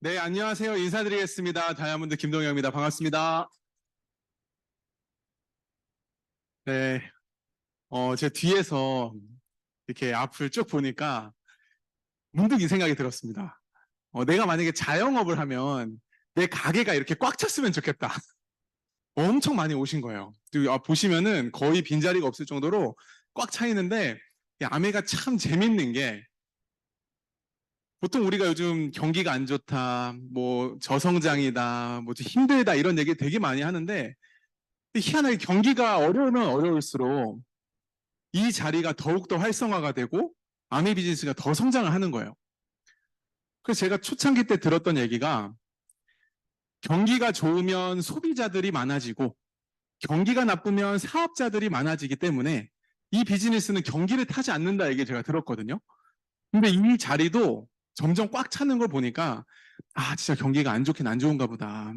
네, 안녕하세요. 인사드리겠습니다. 다이아몬드 김동영입니다. 반갑습니다. 네, 제 뒤에서 이렇게 앞을 쭉 보니까 문득 이 생각이 들었습니다. 내가 만약에 자영업을 하면 내 가게가 이렇게 꽉 찼으면 좋겠다. 엄청 많이 오신 거예요. 보시면은 거의 빈자리가 없을 정도로 꽉 차 있는데, 이 아메가 참 재밌는 게, 보통 우리가 요즘 경기가 안 좋다, 뭐 저성장이다, 뭐 좀 힘들다 이런 얘기 되게 많이 하는데, 희한하게 경기가 어려우면 어려울수록 이 자리가 더욱더 활성화가 되고 아미 비즈니스가 더 성장을 하는 거예요. 그래서 제가 초창기 때 들었던 얘기가, 경기가 좋으면 소비자들이 많아지고 경기가 나쁘면 사업자들이 많아지기 때문에 이 비즈니스는 경기를 타지 않는다, 얘기 제가 들었거든요. 근데 이 자리도 점점 꽉 차는 걸 보니까, 진짜 경기가 안 좋긴 안 좋은가 보다.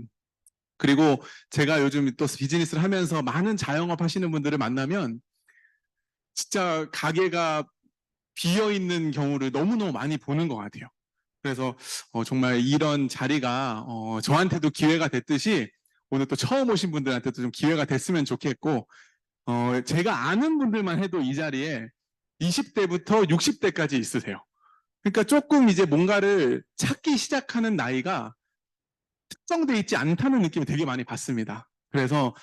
그리고 제가 요즘 또 비즈니스를 하면서 많은 자영업 하시는 분들을 만나면 진짜 가게가 비어있는 경우를 너무너무 많이 보는 것 같아요. 그래서 정말 이런 자리가 저한테도 기회가 됐듯이 오늘 또 처음 오신 분들한테도 좀 기회가 됐으면 좋겠고, 제가 아는 분들만 해도 이 자리에 20대부터 60대까지 있으세요. 그러니까 조금 이제 뭔가를 찾기 시작하는 나이가 특정돼 있지 않다는 느낌을 되게 많이 받습니다. 그래서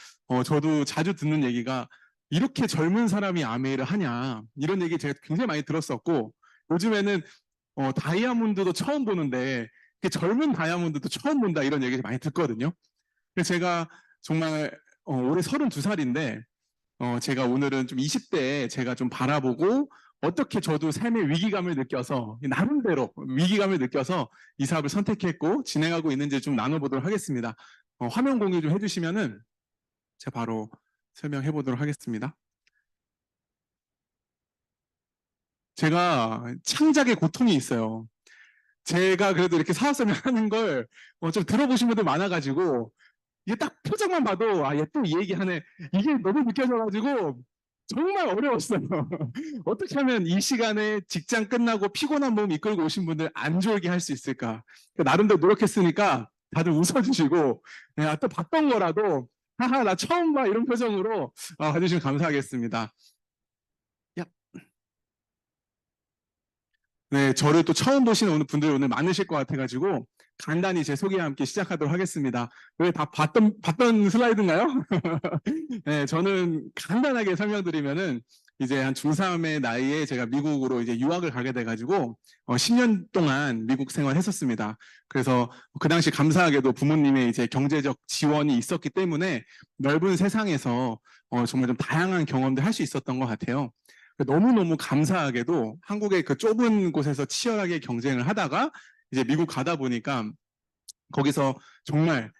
저도 자주 듣는 얘기가, 이렇게 젊은 사람이 아메이를 하냐, 이런 얘기 제가 굉장히 많이 들었었고, 요즘에는 다이아몬드도 처음 보는데 젊은 다이아몬드도 처음 본다, 이런 얘기 많이 듣거든요. 그래서 제가 정말 올해 32살인데 제가 오늘은 좀 20대에 제가 좀 바라보고, 어떻게 저도 삶의 위기감을 느껴서, 나름대로 위기감을 느껴서 이 사업을 선택했고 진행하고 있는지 좀 나눠보도록 하겠습니다. 화면 공유 좀 해주시면은 제가 바로 설명해 보도록 하겠습니다. 제가 창작의 고통이 있어요. 제가 그래도 이렇게 사업 설명하는 걸 좀 들어보신 분들 많아가지고, 이게 딱 표정만 봐도 얘 또 이 얘기하네, 이게 너무 느껴져가지고 정말 어려웠어요. 어떻게 하면 이 시간에 직장 끝나고 피곤한 몸 이끌고 오신 분들 안 졸게 할 수 있을까. 나름대로 노력했으니까 다들 웃어주시고, 또 봤던 거라도 하하 나 처음 봐, 이런 표정으로 봐주시면 감사하겠습니다. 야. 네, 저를 또 처음 보시는 오늘 분들 오늘 많으실 것 같아가지고 간단히 제 소개와 함께 시작하도록 하겠습니다. 왜 다 봤던 슬라이드인가요? 네, 저는 간단하게 설명드리면은, 이제 한 중3의 나이에 제가 미국으로 이제 유학을 가게 돼가지고 10년 동안 미국 생활했었습니다. 그래서 그 당시 감사하게도 부모님의 이제 경제적 지원이 있었기 때문에 넓은 세상에서 정말 좀 다양한 경험들 할 수 있었던 것 같아요. 너무너무 감사하게도 한국의 그 좁은 곳에서 치열하게 경쟁을 하다가 이제 미국 가다 보니까 거기서 정말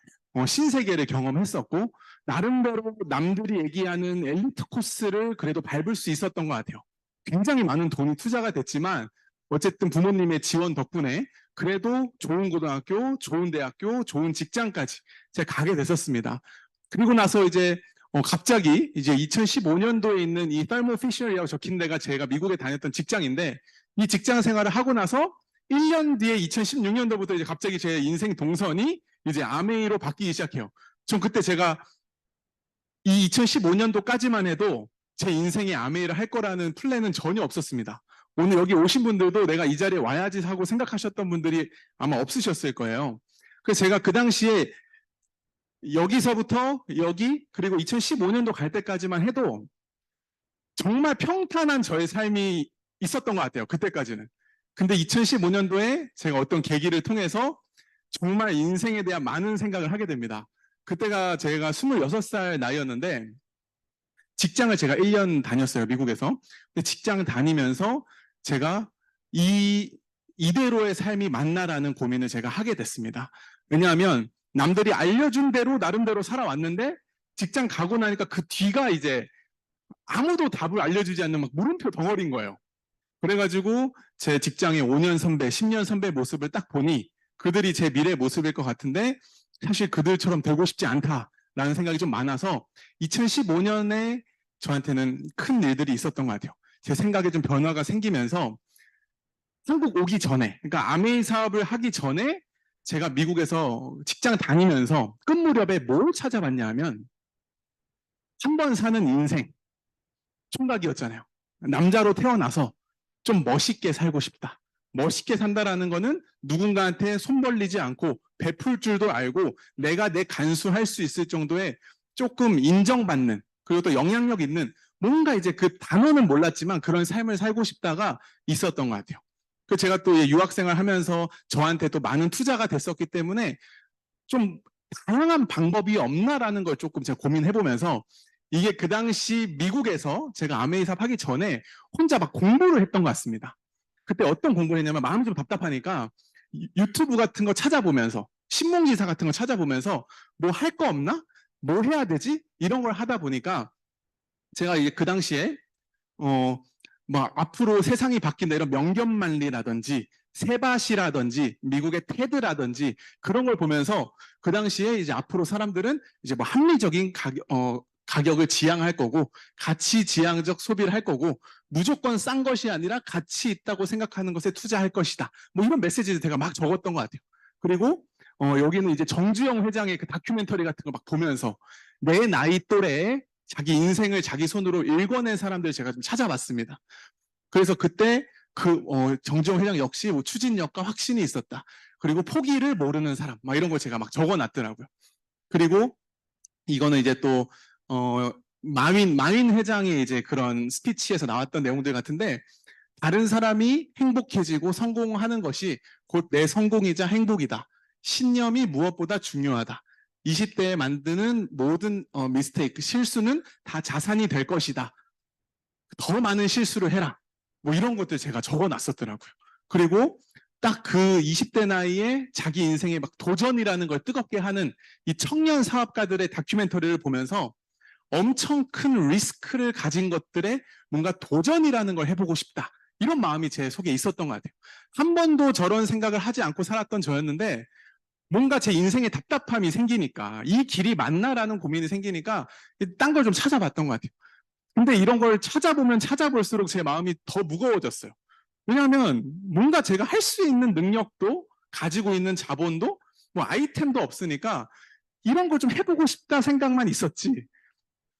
신세계를 경험했었고, 나름대로 남들이 얘기하는 엘리트 코스를 그래도 밟을 수 있었던 것 같아요. 굉장히 많은 돈이 투자가 됐지만 어쨌든 부모님의 지원 덕분에 그래도 좋은 고등학교, 좋은 대학교, 좋은 직장까지 제가 가게 됐었습니다. 그리고 나서 이제 갑자기 이제 2015년도에 있는 이 Thermo Fisher이라고 적힌 데가 제가 미국에 다녔던 직장인데, 이 직장 생활을 하고 나서 1년 뒤에 2016년도부터 이제 갑자기 제 인생 동선이 이제 아메이로 바뀌기 시작해요. 전 그때 제가 이 2015년도까지만 해도 제 인생에 아메이를 할 거라는 플랜은 전혀 없었습니다. 오늘 여기 오신 분들도 내가 이 자리에 와야지 하고 생각하셨던 분들이 아마 없으셨을 거예요. 그래서 제가 그 당시에 여기서부터 여기, 그리고 2015년도 갈 때까지만 해도 정말 평탄한 저의 삶이 있었던 것 같아요. 그때까지는. 근데 2015년도에 제가 어떤 계기를 통해서 정말 인생에 대한 많은 생각을 하게 됩니다. 그때가 제가 26살 나이였는데, 직장을 제가 1년 다녔어요, 미국에서. 근데 직장을 다니면서 제가 이대로의 삶이 맞나라는 고민을 제가 하게 됐습니다. 왜냐하면 남들이 알려준 대로 나름대로 살아왔는데, 직장 가고 나니까 그 뒤가 이제 아무도 답을 알려주지 않는 막 물음표 덩어리인 거예요. 그래가지고 제 직장의 5년 선배, 10년 선배 모습을 딱 보니 그들이 제 미래 모습일 것 같은데, 사실 그들처럼 되고 싶지 않다라는 생각이 좀 많아서 2015년에 저한테는 큰 일들이 있었던 것 같아요. 제 생각에 좀 변화가 생기면서 한국 오기 전에, 그러니까 아메이 사업을 하기 전에 제가 미국에서 직장 다니면서 끝 무렵에 뭘 찾아봤냐 하면 한 번 사는 인생 총각이었잖아요. 남자로 태어나서 좀 멋있게 살고 싶다. 멋있게 산다라는 거는 누군가한테 손 벌리지 않고 베풀 줄도 알고 내가 내 간수할 수 있을 정도의 조금 인정받는 그리고 또 영향력 있는 뭔가 이제 그 단어는 몰랐지만 그런 삶을 살고 싶다가 있었던 것 같아요. 그 제가 또 유학생활 하면서 저한테 또 많은 투자가 됐었기 때문에 좀 다양한 방법이 없나라는 걸 조금 제가 고민해보면서 이게 그 당시 미국에서 제가 아메이 사업 하기 전에 혼자 막 공부를 했던 것 같습니다. 그때 어떤 공부를 했냐면 마음이 좀 답답하니까 유튜브 같은 거 찾아보면서 신문기사 같은 거 찾아보면서 뭐 할 거 없나? 뭐 해야 되지? 이런 걸 하다 보니까 제가 이게 그 당시에 뭐 앞으로 세상이 바뀐다 이런 명견만리라든지 세바시라든지 미국의 테드라든지 그런 걸 보면서 그 당시에 이제 앞으로 사람들은 이제 뭐 합리적인 가격을 지향할 거고 가치 지향적 소비를 할 거고 무조건 싼 것이 아니라 가치 있다고 생각하는 것에 투자할 것이다. 뭐 이런 메시지를 제가 막 적었던 것 같아요. 그리고 여기는 이제 정주영 회장의 그 다큐멘터리 같은 거 막 보면서 내 나이 또래에 자기 인생을 자기 손으로 읽어낸 사람들 제가 좀 찾아봤습니다. 그래서 그때 정주영 회장 역시 뭐 추진력과 확신이 있었다. 그리고 포기를 모르는 사람, 막 이런 걸 제가 막 적어놨더라고요. 그리고 이거는 이제 또 마윈 회장의 이제 그런 스피치에서 나왔던 내용들 같은데 다른 사람이 행복해지고 성공하는 것이 곧 내 성공이자 행복이다. 신념이 무엇보다 중요하다. 20대에 만드는 모든 미스테이크, 실수는 다 자산이 될 것이다. 더 많은 실수를 해라. 뭐 이런 것들 제가 적어놨었더라고요. 그리고 딱 그 20대 나이에 자기 인생에 막 도전이라는 걸 뜨겁게 하는 이 청년 사업가들의 다큐멘터리를 보면서 엄청 큰 리스크를 가진 것들에 뭔가 도전이라는 걸 해보고 싶다. 이런 마음이 제 속에 있었던 것 같아요. 한 번도 저런 생각을 하지 않고 살았던 저였는데 뭔가 제 인생에 답답함이 생기니까 이 길이 맞나라는 고민이 생기니까 딴 걸 좀 찾아봤던 것 같아요. 근데 이런 걸 찾아보면 찾아볼수록 제 마음이 더 무거워졌어요. 왜냐하면 뭔가 제가 할 수 있는 능력도 가지고 있는 자본도 뭐 아이템도 없으니까 이런 걸 좀 해보고 싶다 생각만 있었지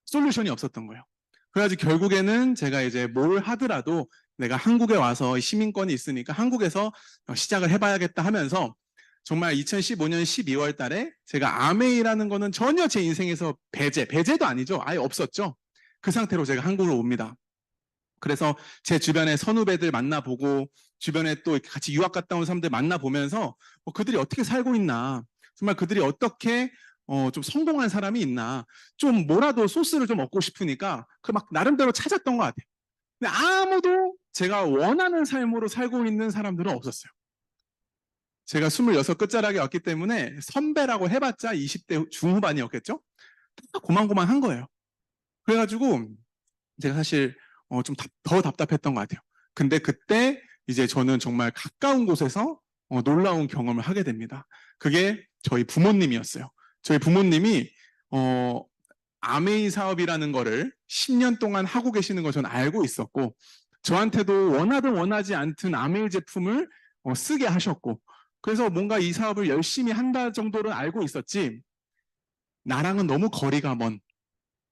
솔루션이 없었던 거예요. 그래가지고 결국에는 제가 이제 뭘 하더라도 내가 한국에 와서 시민권이 있으니까 한국에서 시작을 해봐야겠다 하면서 정말 2015년 12월 달에 제가 아메이라는 거는 전혀 제 인생에서 배제도 아니죠. 아예 없었죠. 그 상태로 제가 한국으로 옵니다. 그래서 제 주변에 선후배들 만나보고 주변에 또 같이 유학 갔다 온 사람들 만나보면서 그들이 어떻게 살고 있나 정말 그들이 어떻게 좀 성공한 사람이 있나 좀 뭐라도 소스를 좀 얻고 싶으니까 그 막 나름대로 찾았던 것 같아요. 근데 아무도 제가 원하는 삶으로 살고 있는 사람들은 없었어요. 제가 26 끝자락에 왔기 때문에 선배라고 해봤자 20대 중후반이었겠죠? 고만고만한 거예요. 그래가지고 제가 사실 좀 더 답답했던 것 같아요. 근데 그때 이제 저는 정말 가까운 곳에서 놀라운 경험을 하게 됩니다. 그게 저희 부모님이었어요. 저희 부모님이 아메이 사업이라는 거를 10년 동안 하고 계시는 걸 저는 알고 있었고 저한테도 원하든 원하지 않든 아메이 제품을 쓰게 하셨고 그래서 뭔가 이 사업을 열심히 한다 정도는 알고 있었지 나랑은 너무 거리가 먼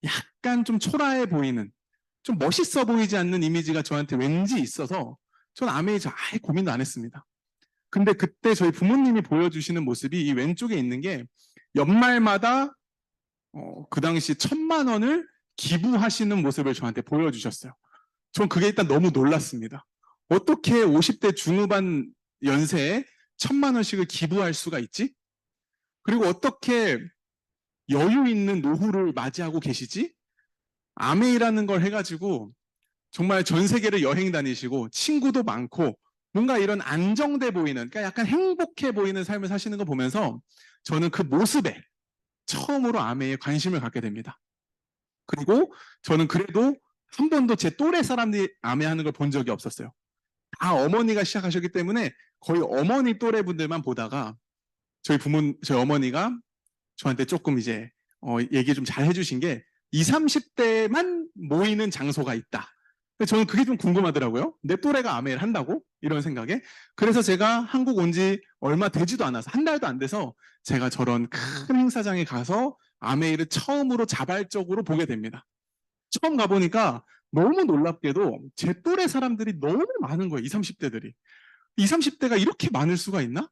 약간 좀 초라해 보이는 좀 멋있어 보이지 않는 이미지가 저한테 왠지 있어서 전 아메이 아예 고민도 안 했습니다. 근데 그때 저희 부모님이 보여주시는 모습이 이 왼쪽에 있는 게 연말마다 그 당시 1,000만 원을 기부하시는 모습을 저한테 보여주셨어요. 전 그게 일단 너무 놀랐습니다. 어떻게 50대 중후반 연세에 1,000만 원씩을 기부할 수가 있지? 그리고 어떻게 여유 있는 노후를 맞이하고 계시지? 아메이라는 걸 해가지고 정말 전 세계를 여행 다니시고 친구도 많고 뭔가 이런 안정돼 보이는 그러니까 약간 행복해 보이는 삶을 사시는 거 보면서 저는 그 모습에 처음으로 아메이에 관심을 갖게 됩니다. 그리고 저는 그래도 한 번도 제 또래 사람들이 아메하는 걸 본 적이 없었어요. 다 어머니가 시작하셨기 때문에 거의 어머니 또래 분들만 보다가 저희 어머니가 저한테 조금 이제 얘기 좀 잘 해주신 게 20, 30대만 모이는 장소가 있다. 근데 저는 그게 좀 궁금하더라고요. 내 또래가 아메이를 한다고? 이런 생각에. 그래서 제가 한국 온 지 얼마 되지도 않아서, 한 달도 안 돼서 제가 저런 큰 행사장에 가서 아메이를 처음으로 자발적으로 보게 됩니다. 처음 가보니까 너무 놀랍게도 제 또래 사람들이 너무 많은 거예요. 20, 30대들이. 20, 30대가 이렇게 많을 수가 있나?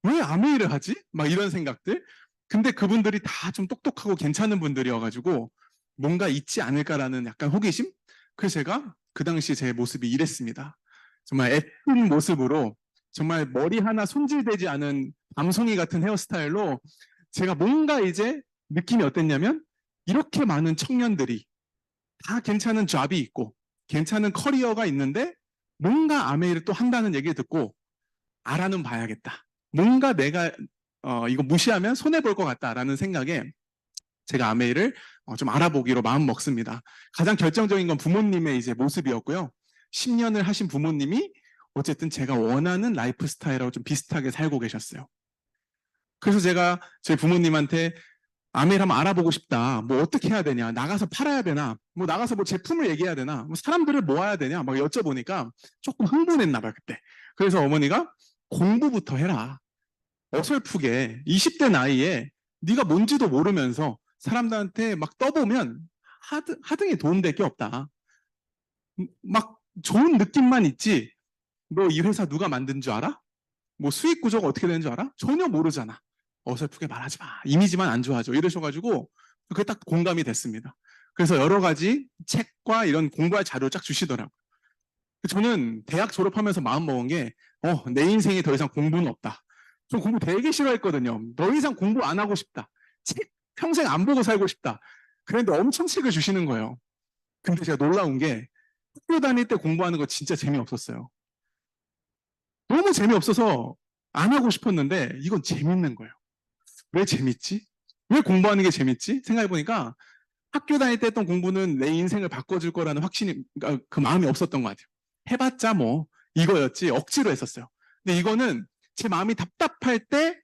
왜 아메이를 하지? 막 이런 생각들. 근데 그분들이 다 좀 똑똑하고 괜찮은 분들이어가지고 뭔가 있지 않을까라는 약간 호기심? 그래서 제가 그 당시 제 모습이 이랬습니다. 정말 예쁜 모습으로 정말 머리 하나 손질되지 않은 밤송이 같은 헤어스타일로 제가 뭔가 이제 느낌이 어땠냐면 이렇게 많은 청년들이 다 괜찮은 잡이 있고 괜찮은 커리어가 있는데 뭔가 아메이를 또 한다는 얘기를 듣고 알아는 봐야겠다. 뭔가 내가 이거 무시하면 손해볼 것 같다라는 생각에 제가 아메이를 좀 알아보기로 마음 먹습니다. 가장 결정적인 건 부모님의 이제 모습이었고요. 10년을 하신 부모님이 어쨌든 제가 원하는 라이프 스타일하고 좀 비슷하게 살고 계셨어요. 그래서 제가 제 부모님한테 아메이를 한번 알아보고 싶다. 뭐 어떻게 해야 되냐? 나가서 팔아야 되나? 뭐 나가서 뭐 제품을 얘기해야 되나? 뭐 사람들을 모아야 되냐? 막 여쭤보니까 조금 흥분했나 봐요, 그때. 그래서 어머니가 공부부터 해라. 어설프게 20대 나이에 네가 뭔지도 모르면서 사람들한테 막 떠보면 하등에 도움될 게 없다. 막 좋은 느낌만 있지. 너 이 회사 누가 만든 줄 알아? 뭐 수익 구조가 어떻게 되는 줄 알아? 전혀 모르잖아. 어설프게 말하지 마. 이미지만 안 좋아져. 이러셔가지고 그게 딱 공감이 됐습니다. 그래서 여러 가지 책과 이런 공부할 자료를 쫙 주시더라고요. 저는 대학 졸업하면서 마음 먹은 게, 내 인생에 더 이상 공부는 없다. 저 공부 되게 싫어했거든요. 더 이상 공부 안 하고 싶다. 책 평생 안 보고 살고 싶다. 그런데 엄청 책을 주시는 거예요. 근데 제가 놀라운 게 학교 다닐 때 공부하는 거 진짜 재미없었어요. 너무 재미없어서 안 하고 싶었는데 이건 재밌는 거예요. 왜 재밌지? 왜 공부하는 게 재밌지? 생각해보니까 학교 다닐 때 했던 공부는 내 인생을 바꿔줄 거라는 확신이, 그러니까 그 마음이 없었던 것 같아요. 해봤자 뭐 이거였지 억지로 했었어요. 근데 이거는 제 마음이 답답할 때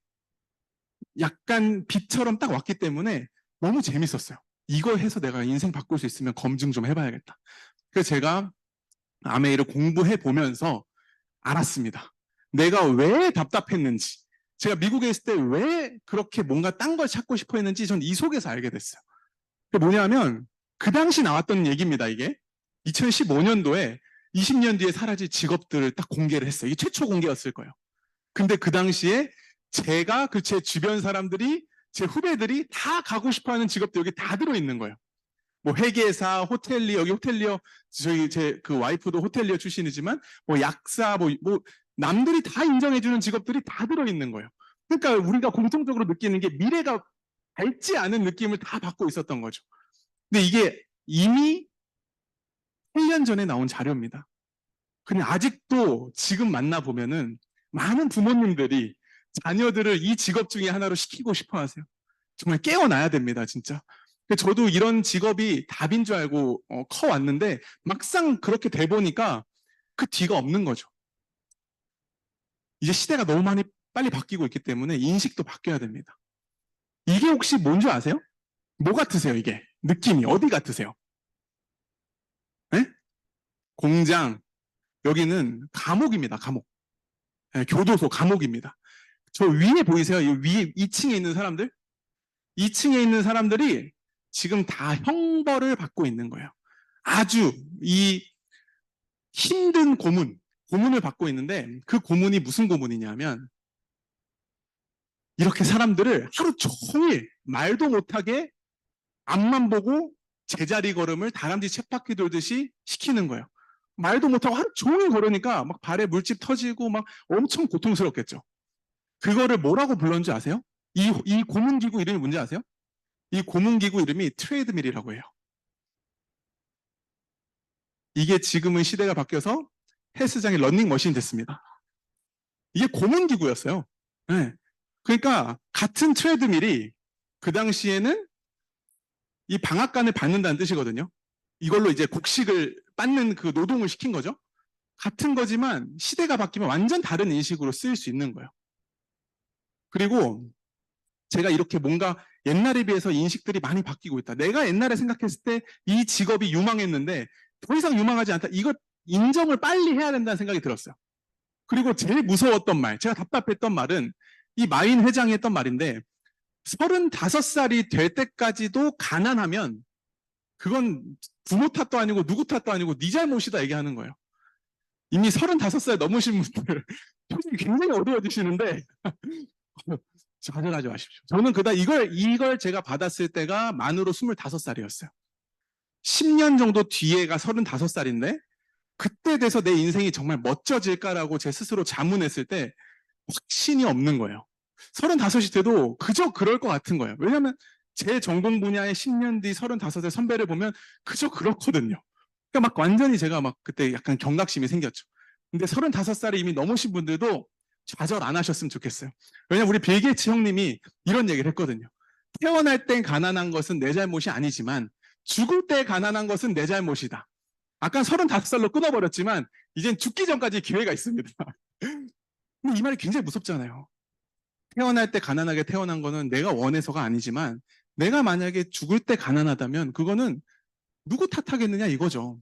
약간 빛처럼 딱 왔기 때문에 너무 재밌었어요. 이걸 해서 내가 인생 바꿀 수 있으면 검증 좀 해봐야겠다. 그래서 제가 아메이를 공부해 보면서 알았습니다. 내가 왜 답답했는지, 제가 미국에 있을 때 왜 그렇게 뭔가 딴 걸 찾고 싶어 했는지 전 이 속에서 알게 됐어요. 그게 뭐냐면 그 당시 나왔던 얘기입니다. 이게 2015년도에 20년 뒤에 사라질 직업들을 딱 공개를 했어요. 이게 최초 공개였을 거예요. 근데 그 당시에 제가 그 제 주변 사람들이 제 후배들이 다 가고 싶어하는 직업들 여기 다 들어있는 거예요. 뭐 회계사, 호텔리어, 여기 호텔리어 저희 제 그 와이프도 호텔리어 출신이지만 뭐 약사, 뭐 남들이 다 인정해주는 직업들이 다 들어있는 거예요. 그러니까 우리가 공통적으로 느끼는 게 미래가 밝지 않은 느낌을 다 받고 있었던 거죠. 근데 이게 이미 1년 전에 나온 자료입니다. 근데 아직도 지금 만나보면은 많은 부모님들이 자녀들을 이 직업 중에 하나로 시키고 싶어 하세요. 정말 깨어나야 됩니다, 진짜. 저도 이런 직업이 답인 줄 알고 커왔는데 막상 그렇게 돼 보니까 그 뒤가 없는 거죠. 이제 시대가 너무 많이 빨리 바뀌고 있기 때문에 인식도 바뀌어야 됩니다. 이게 혹시 뭔지 아세요? 뭐 같으세요, 이게? 느낌이 어디 같으세요? 네? 공장, 여기는 감옥입니다, 감옥. 네, 교도소, 감옥입니다. 저 위에 보이세요? 이 위에 2층에 있는 사람들? 2층에 있는 사람들이 지금 다 형벌을 받고 있는 거예요. 아주 이 힘든 고문을 받고 있는데 그 고문이 무슨 고문이냐면 이렇게 사람들을 하루 종일 말도 못하게 앞만 보고 제자리 걸음을 다람쥐 쳇바퀴 돌듯이 시키는 거예요. 말도 못하고 하루 종일 걸으니까 막 발에 물집 터지고 막 엄청 고통스럽겠죠. 그거를 뭐라고 불렀는지 아세요? 이 고문기구 이름이 뭔지 아세요? 이 고문기구 이름이 트레이드밀이라고 해요. 이게 지금은 시대가 바뀌어서 헬스장의 런닝머신이 됐습니다. 이게 고문기구였어요. 네. 그러니까 같은 트레드밀이 그 당시에는 이 방앗간을 받는다는 뜻이거든요. 이걸로 이제 곡식을 빻는 그 노동을 시킨 거죠. 같은 거지만 시대가 바뀌면 완전 다른 인식으로 쓰일 수 있는 거예요. 그리고 제가 이렇게 뭔가 옛날에 비해서 인식들이 많이 바뀌고 있다. 내가 옛날에 생각했을 때 이 직업이 유망했는데 더 이상 유망하지 않다. 이거 인정을 빨리 해야 된다는 생각이 들었어요. 그리고 제일 무서웠던 말, 제가 답답했던 말은 이 마인 회장이 했던 말인데 35살이 될 때까지도 가난하면 그건 부모 탓도 아니고 누구 탓도 아니고 네 잘못이다 얘기하는 거예요. 이미 35살 넘으신 분들 표정이 굉장히 어두워지시는데 좌절하지 마십시오. 저는 이걸 제가 받았을 때가 만으로 25살이었어요. 10년 정도 뒤에가 35살인데 그때 돼서 내 인생이 정말 멋져질까라고 제 스스로 자문했을 때 확신이 없는 거예요. 35이 돼도 그저 그럴 것 같은 거예요. 왜냐하면 제 전공 분야의 10년 뒤 35의 선배를 보면 그저 그렇거든요. 그러니까 막 완전히 제가 막 그때 약간 경각심이 생겼죠. 근데 35살이 이미 넘으신 분들도 좌절 안 하셨으면 좋겠어요. 왜냐면 우리 빌 게이츠 형님이 이런 얘기를 했거든요. 태어날 땐 가난한 것은 내 잘못이 아니지만 죽을 때 가난한 것은 내 잘못이다. 아까 35살로 끊어버렸지만 이젠 죽기 전까지 기회가 있습니다. 근데 이 말이 굉장히 무섭잖아요. 태어날 때 가난하게 태어난 거는 내가 원해서가 아니지만 내가 만약에 죽을 때 가난하다면 그거는 누구 탓하겠느냐 이거죠.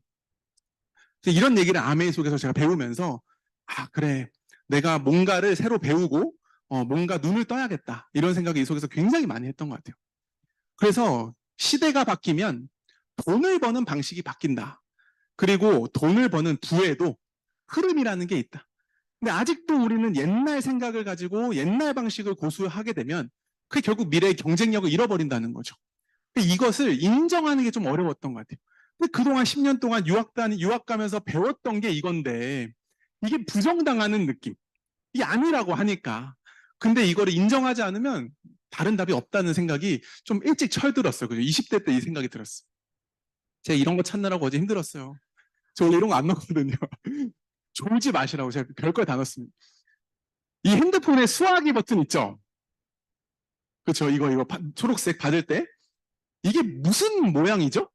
이런 얘기를 아메이 속에서 제가 배우면서 아 그래 내가 뭔가를 새로 배우고 뭔가 눈을 떠야겠다 이런 생각이 이 속에서 굉장히 많이 했던 것 같아요. 그래서 시대가 바뀌면 돈을 버는 방식이 바뀐다. 그리고 돈을 버는 부에도 흐름이라는 게 있다. 근데 아직도 우리는 옛날 생각을 가지고 옛날 방식을 고수하게 되면 그게 결국 미래의 경쟁력을 잃어버린다는 거죠. 이것을 인정하는 게 좀 어려웠던 것 같아요. 근데 그동안 10년 동안 유학 가면서 배웠던 게 이건데 이게 부정당하는 느낌. 이게 아니라고 하니까. 근데 이거를 인정하지 않으면 다른 답이 없다는 생각이 좀 일찍 철들었어요. 그죠? 20대 때 이 생각이 들었어요. 제가 이런 거 찾느라고 어제 힘들었어요. 저 원래 이런 거 안 넣거든요. 졸지 마시라고 제가 별걸 다 넣었습니다. 이 핸드폰에 수화기 버튼 있죠? 그렇죠. 이거 초록색 받을 때 이게 무슨 모양이죠?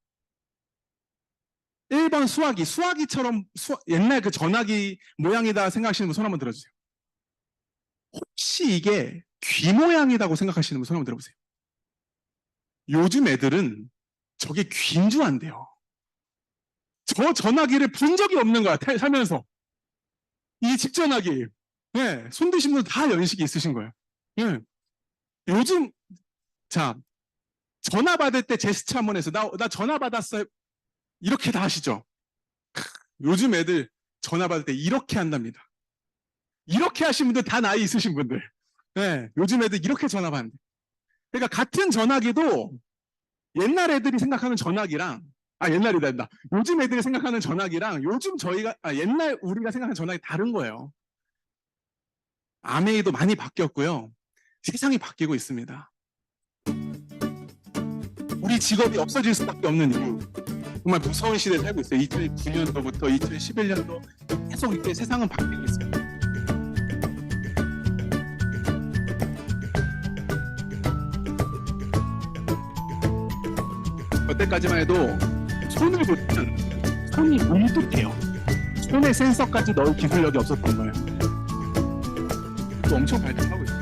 1번 수화기처럼 옛날 그 전화기 모양이다 생각하시는 분 손 한번 들어주세요. 혹시 이게 귀 모양이라고 생각하시는 분 손 한번 들어보세요. 요즘 애들은 저게 귀인 줄 안돼요. 저 전화기를 본 적이 없는 거야, 살면서. 이 집전화기. 네, 손 드신 분 다 연식이 있으신 거예요. 네. 요즘, 자, 전화 받을 때 제스처 한번 해서, 나 전화 받았어요. 이렇게 다 하시죠? 요즘 애들 전화 받을 때 이렇게 한답니다. 이렇게 하신 분들 다 나이 있으신 분들. 네, 요즘 애들 이렇게 전화 받는데. 그러니까 같은 전화기도 옛날 애들이 생각하는 전화기랑 옛날이다. 요즘 애들이 생각하는 전화기랑 요즘 옛날 우리가 생각하는 전화기 다른 거예요. 아메이도 많이 바뀌었고요. 세상이 바뀌고 있습니다. 우리 직업이 없어질 수밖에 없는 이유. 정말 무서운 시대에 살고 있어요. 2009년도부터 2011년도 계속 이렇게 세상은 바뀌고 있어요. 그때까지만 해도 손을 보면 손이 물뚝해요. 손에 센서까지 넣을 기술력이 없었던 거예요. 또 엄청 발전하고 있어요.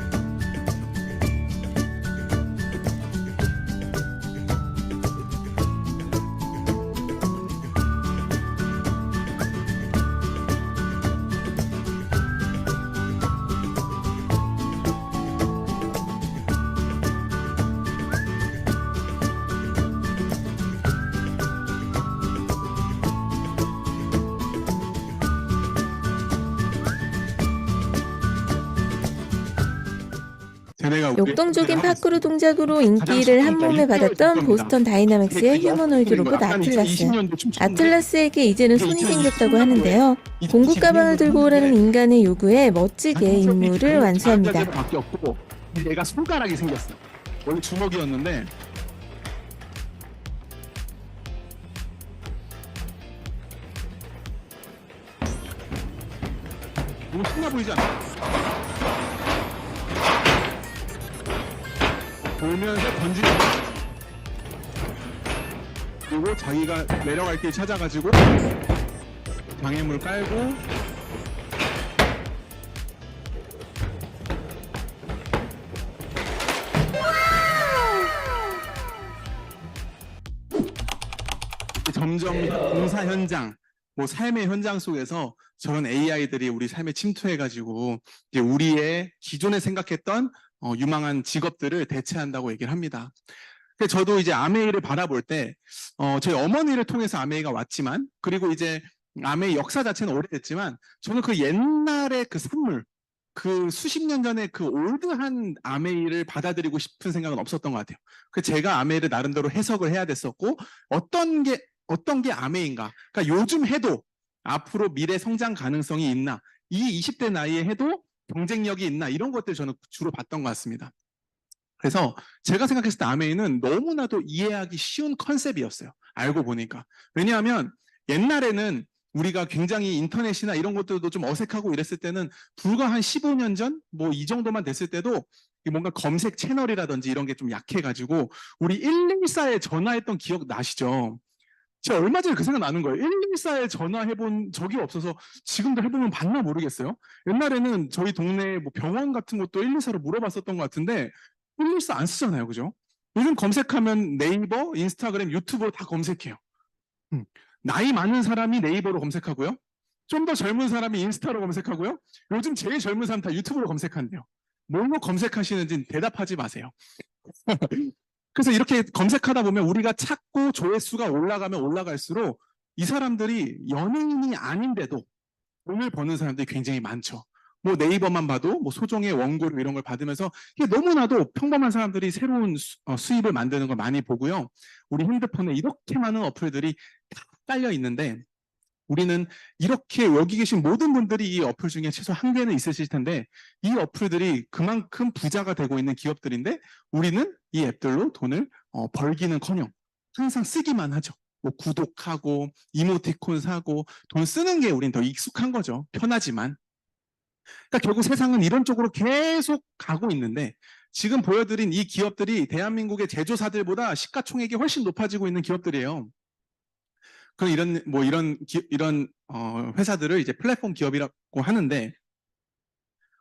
역동적인 파크루 동작으로 인기를 한몸에 받았던 보스턴 다이나믹스의 휴머노이드 로봇 아틀라스. 아틀라스에게 이제는 손이 생겼다고 하는데요. 공구 가방을 들고 오라는 인간의 요구에 멋지게 임무를 완수합니다. 바뀌었고 얘가 손가락이 생겼어. 원래 주먹이었는데 너무 신나 보이지 않아? 돌면서 던지는 거야. 그리고 자기가 내려갈 길 찾아가지고 방해물 깔고 점점 공사 현장, 뭐 삶의 현장 속에서 저런 AI들이 우리 삶에 침투해가지고 이제 우리의 기존에 생각했던 유망한 직업들을 대체한다고 얘기를 합니다. 그래서 저도 이제 아메이를 바라볼 때 저희 어머니를 통해서 아메이가 왔지만, 그리고 이제 아메이 역사 자체는 오래됐지만, 저는 그 옛날의 그 산물, 그 수십 년 전에 그 올드한 아메이를 받아들이고 싶은 생각은 없었던 것 같아요. 그 제가 아메이를 나름대로 해석을 해야 됐었고, 어떤 게 아메이인가, 그러니까 요즘 해도 앞으로 미래 성장 가능성이 있나, 이 20대 나이에 해도 경쟁력이 있나, 이런 것들 저는 주로 봤던 것 같습니다. 그래서 제가 생각했을 때 아메이는 너무나도 이해하기 쉬운 컨셉이었어요. 알고 보니까. 왜냐하면 옛날에는 우리가 굉장히 인터넷이나 이런 것들도 좀 어색하고 이랬을 때는 불과 한 15년 전? 뭐 이 정도만 됐을 때도 뭔가 검색 채널이라든지 이런 게 좀 약해가지고 우리 114에 전화했던 기억 나시죠? 제가 얼마 전에 그 생각 나는 거예요. 114에 전화해본 적이 없어서 지금도 해보면 봤나 모르겠어요. 옛날에는 저희 동네 뭐 병원 같은 것도 114로 물어봤었던 것 같은데 114 안 쓰잖아요. 그죠? 요즘 검색하면 네이버, 인스타그램, 유튜브로 다 검색해요. 나이 많은 사람이 네이버로 검색하고요. 좀 더 젊은 사람이 인스타로 검색하고요. 요즘 제일 젊은 사람 다 유튜브로 검색한대요. 뭘로 검색하시는지 대답하지 마세요. 그래서 이렇게 검색하다 보면 우리가 찾고 조회수가 올라가면 올라갈수록 이 사람들이 연예인이 아닌데도 돈을 버는 사람들이 굉장히 많죠. 뭐 네이버만 봐도 뭐 소정의 원고료 이런 걸 받으면서 이게 너무나도 평범한 사람들이 새로운 수입을 만드는 걸 많이 보고요. 우리 핸드폰에 이렇게 많은 어플들이 다 깔려 있는데 우리는 이렇게 여기 계신 모든 분들이 이 어플 중에 최소 한 개는 있으실 텐데 이 어플들이 그만큼 부자가 되고 있는 기업들인데 우리는 이 앱들로 돈을 벌기는커녕 항상 쓰기만 하죠. 뭐 구독하고 이모티콘 사고 돈 쓰는 게 우린 더 익숙한 거죠. 편하지만. 그러니까 결국 세상은 이런 쪽으로 계속 가고 있는데 지금 보여드린 이 기업들이 대한민국의 제조사들보다 시가총액이 훨씬 높아지고 있는 기업들이에요. 그런 이런 회사들을 이제 플랫폼 기업이라고 하는데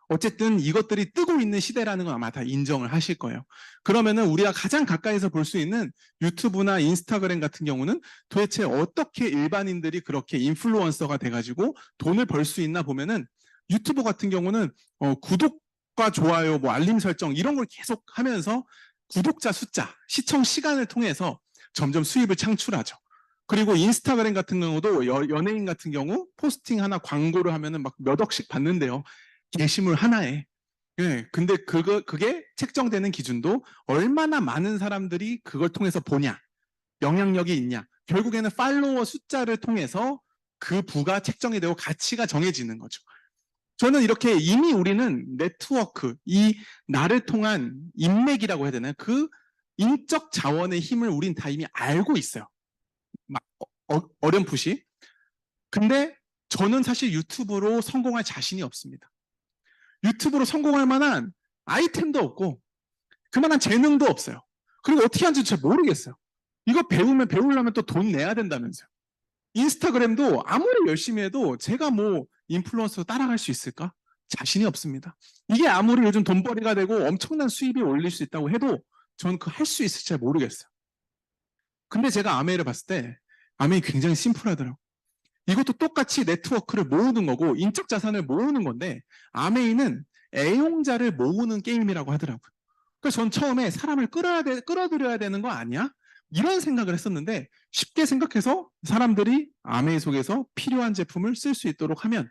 어쨌든 이것들이 뜨고 있는 시대라는 건 아마 다 인정을 하실 거예요. 그러면은 우리가 가장 가까이서 볼 수 있는 유튜브나 인스타그램 같은 경우는 도대체 어떻게 일반인들이 그렇게 인플루언서가 돼가지고 돈을 벌 수 있나 보면은 유튜브 같은 경우는 구독과 좋아요, 뭐 알림 설정 이런 걸 계속 하면서 구독자 숫자, 시청 시간을 통해서 점점 수입을 창출하죠. 그리고 인스타그램 같은 경우도 연예인 같은 경우 포스팅 하나 광고를 하면은 막 몇 억씩 받는데요. 게시물 하나에. 예, 근데 그게 책정되는 기준도 얼마나 많은 사람들이 그걸 통해서 보냐, 영향력이 있냐. 결국에는 팔로워 숫자를 통해서 그 부가 책정이 되고 가치가 정해지는 거죠. 저는 이렇게 이미 우리는 네트워크, 이 나를 통한 인맥이라고 해야 되나요? 그 인적 자원의 힘을 우린 다 이미 알고 있어요. 막 어렴풋이. 근데 저는 사실 유튜브로 성공할 자신이 없습니다. 유튜브로 성공할 만한 아이템도 없고 그만한 재능도 없어요. 그리고 어떻게 하는지 잘 모르겠어요. 이거 배우려면 또 돈 내야 된다면서요. 인스타그램도 아무리 열심히 해도 제가 뭐 인플루언서 따라갈 수 있을까? 자신이 없습니다. 이게 아무리 요즘 돈벌이가 되고 엄청난 수입이 올릴 수 있다고 해도 저는 그 할 수 있을지 잘 모르겠어요. 근데 제가 아메이를 봤을 때 아메이 굉장히 심플하더라고요. 이것도 똑같이 네트워크를 모으는 거고 인적 자산을 모으는 건데 아메이는 애용자를 모으는 게임이라고 하더라고요. 그래서 전 처음에 사람을 끌어들여야 되는 거 아니야? 이런 생각을 했었는데 쉽게 생각해서 사람들이 아메이 속에서 필요한 제품을 쓸 수 있도록 하면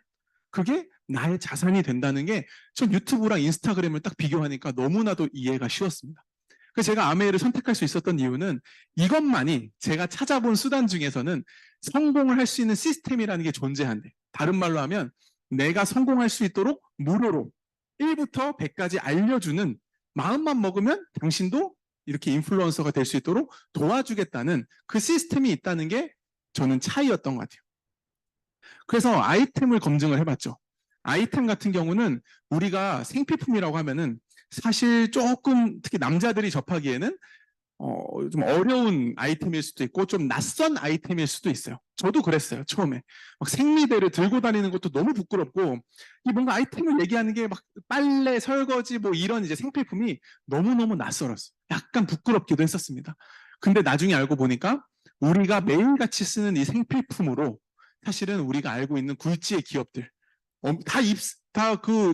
그게 나의 자산이 된다는 게 전 유튜브랑 인스타그램을 딱 비교하니까 너무나도 이해가 쉬웠습니다. 그래서 제가 아메이를 선택할 수 있었던 이유는 이것만이 제가 찾아본 수단 중에서는 성공을 할 수 있는 시스템이라는 게 존재한대. 다른 말로 하면 내가 성공할 수 있도록 무료로 1부터 100까지 알려주는 마음만 먹으면 당신도 이렇게 인플루언서가 될 수 있도록 도와주겠다는 그 시스템이 있다는 게 저는 차이였던 것 같아요. 그래서 아이템을 검증을 해봤죠. 아이템 같은 경우는 우리가 생필품이라고 하면은 사실 조금 특히 남자들이 접하기에는 좀 어려운 아이템일 수도 있고 좀 낯선 아이템일 수도 있어요. 저도 그랬어요. 처음에 막 생리대를 들고 다니는 것도 너무 부끄럽고 이 뭔가 아이템을 얘기하는 게 막 빨래, 설거지 뭐 이런 이제 생필품이 너무너무 낯설었어요. 약간 부끄럽기도 했었습니다. 근데 나중에 알고 보니까 우리가 매일같이 쓰는 이 생필품으로 사실은 우리가 알고 있는 굴지의 기업들,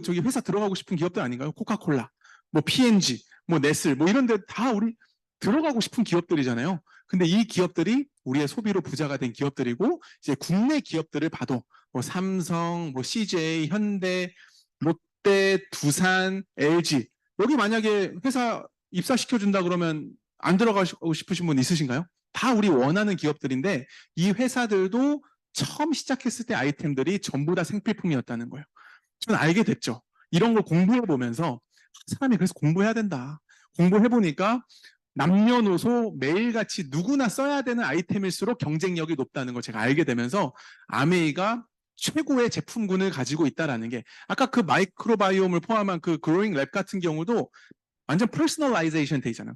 저기 회사 들어가고 싶은 기업들 아닌가요? 코카콜라, 뭐 P&G, 뭐 네슬, 뭐 이런 데 다 우리 들어가고 싶은 기업들이잖아요. 근데 이 기업들이 우리의 소비로 부자가 된 기업들이고, 이제 국내 기업들을 봐도 뭐 삼성, 뭐 CJ, 현대, 롯데, 두산, LG, 여기 만약에 회사 입사시켜준다 그러면 안 들어가고 싶으신 분 있으신가요? 다 우리 원하는 기업들인데, 이 회사들도 처음 시작했을 때 아이템들이 전부 다 생필품이었다는 거예요. 저는 알게 됐죠. 이런 걸 공부해 보면서 사람이 그래서 공부해야 된다. 공부해 보니까 남녀노소 매일같이 누구나 써야 되는 아이템일수록 경쟁력이 높다는 걸 제가 알게 되면서 아메이가 최고의 제품군을 가지고 있다라는 게, 아까 그 마이크로바이옴을 포함한 그 그로잉 랩 같은 경우도 완전 퍼스널라이제이션 돼 있잖아요.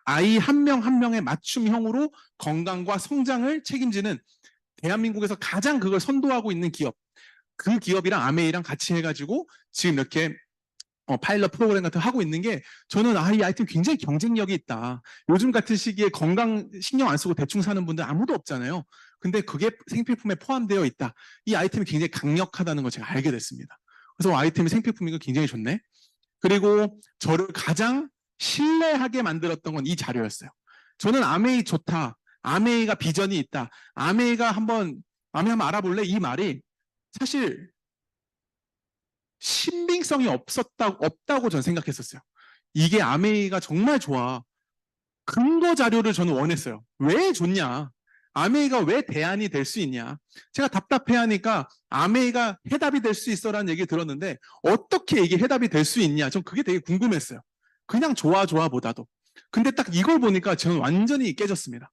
아이 한 명 한 명의 맞춤형으로 건강과 성장을 책임지는 대한민국에서 가장 그걸 선도하고 있는 기업, 그 기업이랑 아메이랑 같이 해가지고 지금 이렇게 파일럿 프로그램 같은 거 하고 있는 게, 저는 이 아이템 굉장히 경쟁력이 있다. 요즘 같은 시기에 건강 신경 안 쓰고 대충 사는 분들 아무도 없잖아요. 근데 그게 생필품에 포함되어 있다. 이 아이템이 굉장히 강력하다는 걸 제가 알게 됐습니다. 그래서 아이템이 생필품인 거 굉장히 좋네. 그리고 저를 가장 신뢰하게 만들었던 건 이 자료였어요. 저는 아메이 좋다. 아메이가 비전이 있다. 아메이 한번 알아볼래? 이 말이 사실 신빙성이 없다고 저는 생각했었어요. 이게 아메이가 정말 좋아. 근거 자료를 저는 원했어요. 왜 좋냐? 아메이가 왜 대안이 될 수 있냐? 제가 답답해하니까 아메이가 해답이 될 수 있어라는 얘기 들었는데, 어떻게 이게 해답이 될 수 있냐? 전 그게 되게 궁금했어요. 그냥 좋아 보다도. 근데 딱 이걸 보니까 저는 완전히 깨졌습니다.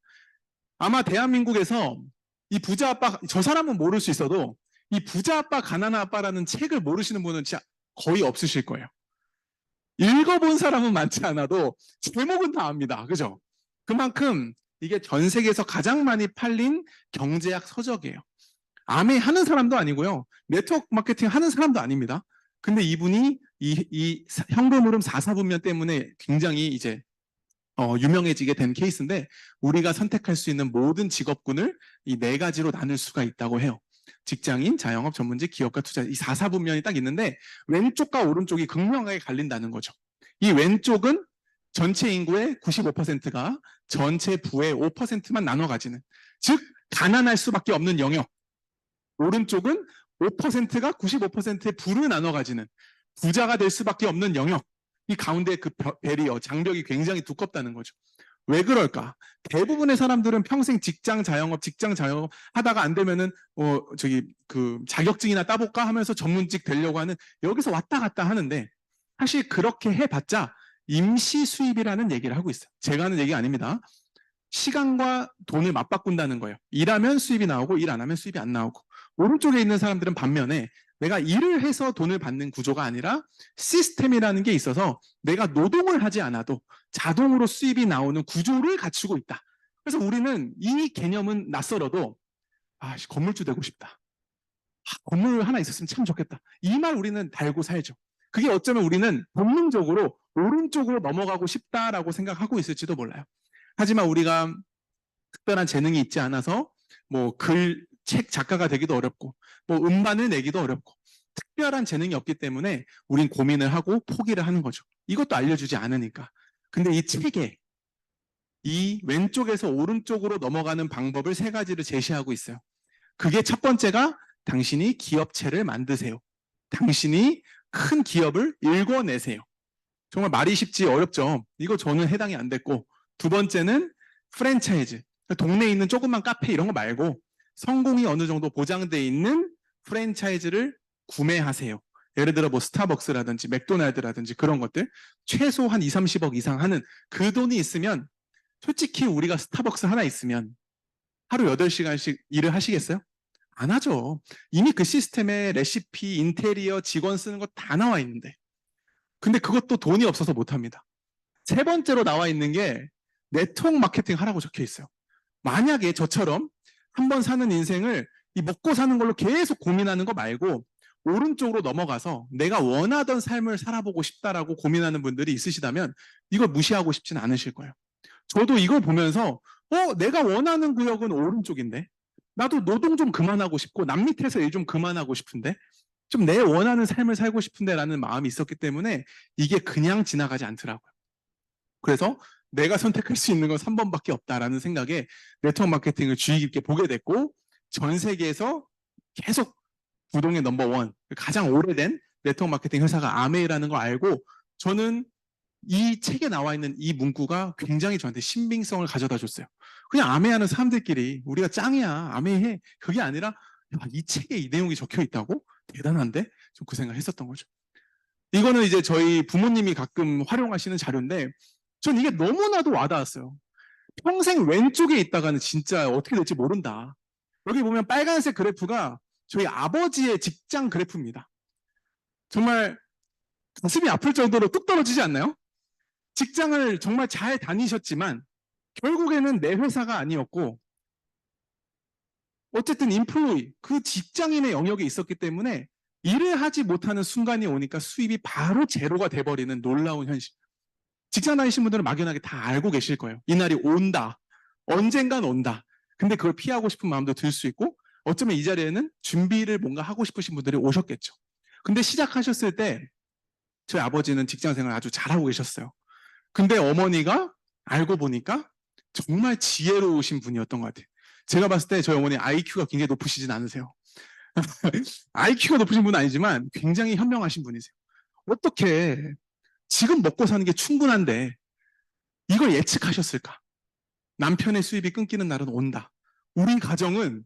아마 대한민국에서 이 부자 아빠, 저 사람은 모를 수 있어도 이 부자 아빠 가난한 아빠라는 책을 모르시는 분은 진짜 거의 없으실 거예요. 읽어본 사람은 많지 않아도 제목은 다 압니다. 그죠? 그만큼 이게 전 세계에서 가장 많이 팔린 경제학 서적이에요. 아메 하는 사람도 아니고요. 네트워크 마케팅 하는 사람도 아닙니다. 근데 이분이 이 현금 흐름 4사분면 때문에 굉장히 이제 유명해지게 된 케이스인데, 우리가 선택할 수 있는 모든 직업군을 이 4가지로 나눌 수가 있다고 해요. 직장인, 자영업, 전문직, 기업가, 투자, 이 4사분면이 딱 있는데 왼쪽과 오른쪽이 극명하게 갈린다는 거죠. 이 왼쪽은 전체 인구의 95%가 전체 부의 5%만 나눠 가지는, 즉 가난할 수밖에 없는 영역. 오른쪽은 5%가 95%의 부를 나눠 가지는 부자가 될 수밖에 없는 영역. 이 가운데 그 배리어, 장벽이 굉장히 두껍다는 거죠. 왜 그럴까? 대부분의 사람들은 평생 직장 자영업 하다가 안 되면은 자격증이나 따볼까 하면서 전문직 되려고 하는, 여기서 왔다 갔다 하는데, 사실 그렇게 해봤자 임시 수입이라는 얘기를 하고 있어요. 제가 하는 얘기 아닙니다. 시간과 돈을 맞바꾼다는 거예요. 일하면 수입이 나오고 일 안 하면 수입이 안 나오고. 오른쪽에 있는 사람들은 반면에 내가 일을 해서 돈을 받는 구조가 아니라 시스템이라는 게 있어서 내가 노동을 하지 않아도 자동으로 수입이 나오는 구조를 갖추고 있다. 그래서 우리는 이 개념은 낯설어도 건물주 되고 싶다. 건물 하나 있었으면 참 좋겠다. 이 말 우리는 달고 살죠. 그게 어쩌면 우리는 본능적으로 오른쪽으로 넘어가고 싶다라고 생각하고 있을지도 몰라요. 하지만 우리가 특별한 재능이 있지 않아서 뭐 책 작가가 되기도 어렵고 뭐 음반을 내기도 어렵고 특별한 재능이 없기 때문에 우린 고민을 하고 포기를 하는 거죠. 이것도 알려주지 않으니까. 근데 이 책에 이 왼쪽에서 오른쪽으로 넘어가는 방법을 3가지를 제시하고 있어요. 그게 첫 번째가 당신이 기업체를 만드세요. 당신이 큰 기업을 읽어내세요. 정말 말이 쉽지 어렵죠. 이거 저는 해당이 안 됐고, 두 번째는 프랜차이즈. 동네에 있는 조그만 카페 이런 거 말고 성공이 어느 정도 보장돼 있는 프랜차이즈를 구매하세요. 예를 들어 뭐 스타벅스라든지 맥도날드라든지 그런 것들 최소 한 20-30억 이상 하는 그 돈이 있으면, 솔직히 우리가 스타벅스 하나 있으면 하루 8시간씩 일을 하시겠어요? 안 하죠. 이미 그 시스템에 레시피, 인테리어, 직원 쓰는 거 다 나와 있는데. 근데 그것도 돈이 없어서 못 합니다. 3번째로 나와 있는 게 네트워크 마케팅 하라고 적혀 있어요. 만약에 저처럼 한번 사는 인생을 이 먹고 사는 걸로 계속 고민하는 거 말고 오른쪽으로 넘어가서 내가 원하던 삶을 살아보고 싶다라고 고민하는 분들이 있으시다면 이걸 무시하고 싶진 않으실 거예요. 저도 이걸 보면서 내가 원하는 구역은 오른쪽인데 나도 노동 좀 그만하고 싶고 남 밑에서 일 좀 그만하고 싶은데 좀 내 원하는 삶을 살고 싶은데 라는 마음이 있었기 때문에 이게 그냥 지나가지 않더라고요. 그래서 내가 선택할 수 있는 건 3번밖에 없다라는 생각에 네트워크 마케팅을 주의 깊게 보게 됐고 전 세계에서 계속 부동의 넘버원, 가장 오래된 네트워크 마케팅 회사가 아메이라는 걸 알고 저는 이 책에 나와 있는 이 문구가 굉장히 저한테 신빙성을 가져다 줬어요. 그냥 아메이하는 사람들끼리 우리가 짱이야, 아메이 해. 그게 아니라 이 책에 이 내용이 적혀 있다고? 대단한데? 좀 그 생각을 했었던 거죠. 이거는 이제 저희 부모님이 가끔 활용하시는 자료인데 전 이게 너무나도 와닿았어요. 평생 왼쪽에 있다가는 진짜 어떻게 될지 모른다. 여기 보면 빨간색 그래프가 저희 아버지의 직장 그래프입니다. 정말 가슴이 아플 정도로 뚝 떨어지지 않나요? 직장을 정말 잘 다니셨지만 결국에는 내 회사가 아니었고 어쨌든 인플로이, 그 직장인의 영역에 있었기 때문에 일을 하지 못하는 순간이 오니까 수입이 바로 제로가 돼버리는 놀라운 현실. 직장 다니신 분들은 막연하게 다 알고 계실 거예요. 이 날이 온다. 언젠간 온다. 근데 그걸 피하고 싶은 마음도 들 수 있고 어쩌면 이 자리에는 준비를 뭔가 하고 싶으신 분들이 오셨겠죠. 근데 시작하셨을 때 저희 아버지는 직장 생활 아주 잘하고 계셨어요. 근데 어머니가 알고 보니까 정말 지혜로우신 분이었던 것 같아요. 제가 봤을 때 저희 어머니 IQ가 굉장히 높으시진 않으세요. IQ가 높으신 분은 아니지만 굉장히 현명하신 분이세요. 어떻게 지금 먹고 사는 게 충분한데 이걸 예측하셨을까? 남편의 수입이 끊기는 날은 온다. 우리 가정은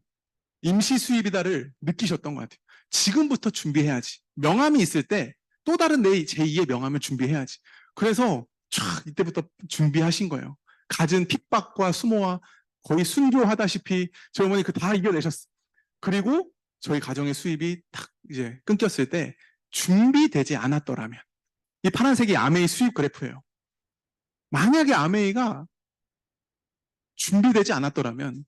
임시 수입이다를 느끼셨던 것 같아요. 지금부터 준비해야지. 명함이 있을 때 또 다른 내 제2의 명함을 준비해야지. 그래서 촥 이때부터 준비하신 거예요. 갖은 핍박과 수모와 거의 순교하다시피 저희 어머니 그 다 이겨내셨어요. 그리고 저희 가정의 수입이 탁 이제 끊겼을 때 준비되지 않았더라면 이 파란색이 아메이 수입 그래프예요. 만약에 아메이가 준비되지 않았더라면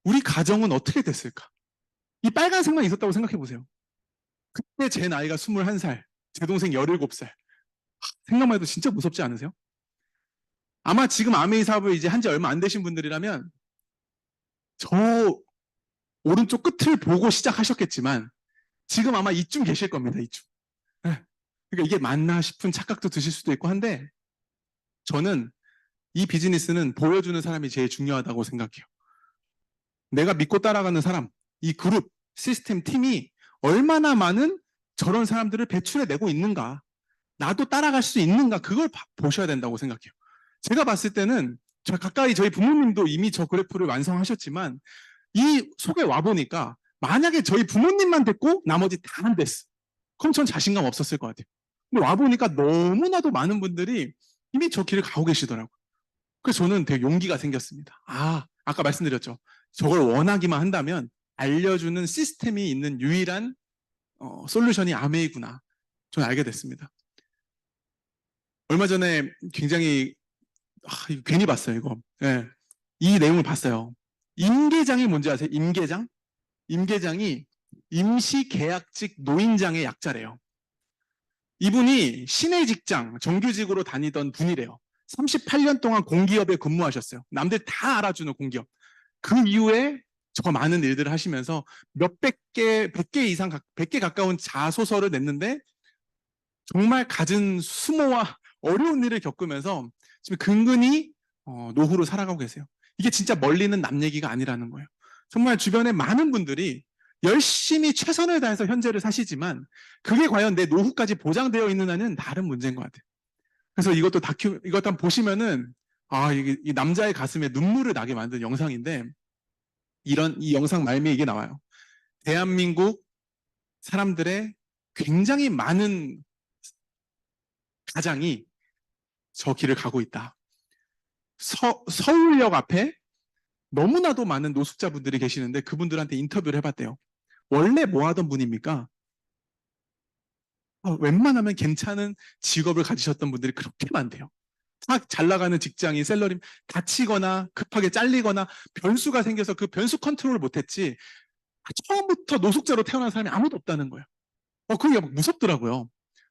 우리 가정은 어떻게 됐을까? 이 빨간색만 있었다고 생각해 보세요. 그때 제 나이가 21살, 제 동생 17살. 생각만 해도 진짜 무섭지 않으세요? 아마 지금 아메이 사업을 이제 한 지 얼마 안 되신 분들이라면 저 오른쪽 끝을 보고 시작하셨겠지만 지금 아마 이쯤 계실 겁니다. 이쯤. 그러니까 이게 맞나 싶은 착각도 드실 수도 있고 한데 저는 이 비즈니스는 보여주는 사람이 제일 중요하다고 생각해요. 내가 믿고 따라가는 사람, 이 그룹, 시스템, 팀이 얼마나 많은 저런 사람들을 배출해내고 있는가, 나도 따라갈 수 있는가, 그걸 보셔야 된다고 생각해요. 제가 봤을 때는 가까이 저희 부모님도 이미 저 그래프를 완성하셨지만 이 속에 와보니까 만약에 저희 부모님만 됐고 나머지 다 안 됐어. 그럼 전 자신감 없었을 것 같아요. 근데 와보니까 너무나도 많은 분들이 이미 저 길을 가고 계시더라고요. 그래서 저는 되게 용기가 생겼습니다. 아까 말씀드렸죠. 저걸 원하기만 한다면 알려주는 시스템이 있는 유일한 솔루션이 아메이구나. 저는 알게 됐습니다. 얼마 전에 굉장히 이거 괜히 봤어요, 이거. 네. 이 내용을 봤어요. 임계장이 뭔지 아세요? 임계장? 임계장이 임시계약직 노인장의 약자래요. 이분이 시내 직장, 정규직으로 다니던 분이래요. 38년 동안 공기업에 근무하셨어요. 남들 다 알아주는 공기업. 그 이후에 저 많은 일들을 하시면서 몇백 개, 100개 이상, 100개 가까운 자소서를 냈는데 정말 갖은 수모와 어려운 일을 겪으면서 지금 근근히 노후로 살아가고 계세요. 이게 진짜 멀리는 남 얘기가 아니라는 거예요. 정말 주변에 많은 분들이 열심히 최선을 다해서 현재를 사시지만 그게 과연 내 노후까지 보장되어 있느냐는 다른 문제인 것 같아요. 그래서 이것도 이것 한번 보시면은 이게 이 남자의 가슴에 눈물을 나게 만든 영상인데 이 영상 말미에 이게 나와요. 대한민국 사람들의 굉장히 많은 가장이 저 길을 가고 있다. 서울역 앞에 너무나도 많은 노숙자분들이 계시는데 그분들한테 인터뷰를 해봤대요. 원래 뭐 하던 분입니까? 웬만하면 괜찮은 직업을 가지셨던 분들이 그렇게 많대요. 딱 잘 나가는 직장인, 셀러리 다치거나 급하게 잘리거나 변수가 생겨서 그 변수 컨트롤을 못했지 처음부터 노숙자로 태어난 사람이 아무도 없다는 거예요. 그게 무섭더라고요.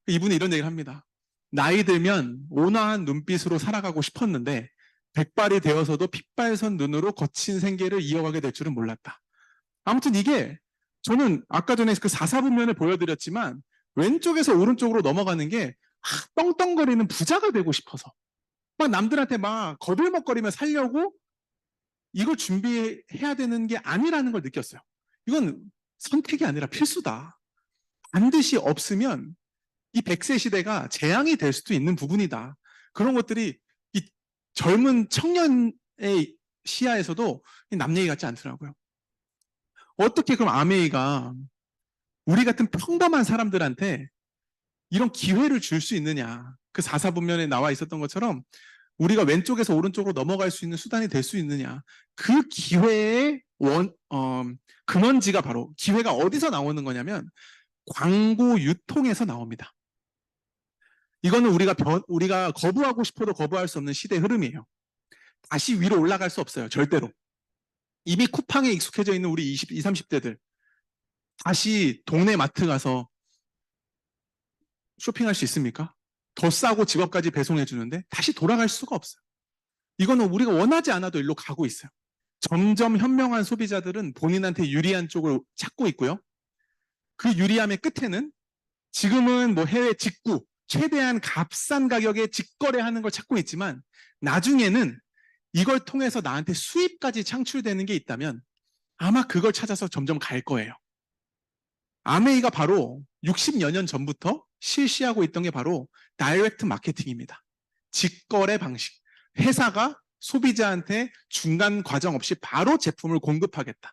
이분이 이런 얘기를 합니다. 나이 들면 온화한 눈빛으로 살아가고 싶었는데 백발이 되어서도 핏발선 눈으로 거친 생계를 이어가게 될 줄은 몰랐다. 아무튼 이게 저는 아까 전에 그 4사분면을 보여드렸지만 왼쪽에서 오른쪽으로 넘어가는 게 떵떵거리는 부자가 되고 싶어서 막 남들한테 막 거들먹거리며 살려고 이걸 준비해야 되는 게 아니라는 걸 느꼈어요. 이건 선택이 아니라 필수다. 반드시 없으면 이 100세 시대가 재앙이 될 수도 있는 부분이다. 그런 것들이 이 젊은 청년의 시야에서도 남 얘기 같지 않더라고요. 어떻게 그럼 아메이가 우리 같은 평범한 사람들한테 이런 기회를 줄 수 있느냐. 그 4사분면에 나와 있었던 것처럼 우리가 왼쪽에서 오른쪽으로 넘어갈 수 있는 수단이 될 수 있느냐. 그 기회의 근원지가 바로 기회가 어디서 나오는 거냐면 광고 유통에서 나옵니다. 이거는 우리가 거부하고 싶어도 거부할 수 없는 시대 흐름이에요. 다시 위로 올라갈 수 없어요. 절대로. 이미 쿠팡에 익숙해져 있는 우리 20, 30대들 다시 동네 마트 가서 쇼핑할 수 있습니까? 더 싸고 집 앞까지 배송해 주는데 다시 돌아갈 수가 없어요. 이거는 우리가 원하지 않아도 일로 가고 있어요. 점점 현명한 소비자들은 본인한테 유리한 쪽을 찾고 있고요. 그 유리함의 끝에는 지금은 뭐 해외 직구, 최대한 값싼 가격에 직거래하는 걸 찾고 있지만 나중에는 이걸 통해서 나한테 수입까지 창출되는 게 있다면 아마 그걸 찾아서 점점 갈 거예요. 아메이가 바로 60여 년 전부터 실시하고 있던 게 바로 다이렉트 마케팅입니다. 직거래 방식. 회사가 소비자한테 중간 과정 없이 바로 제품을 공급하겠다.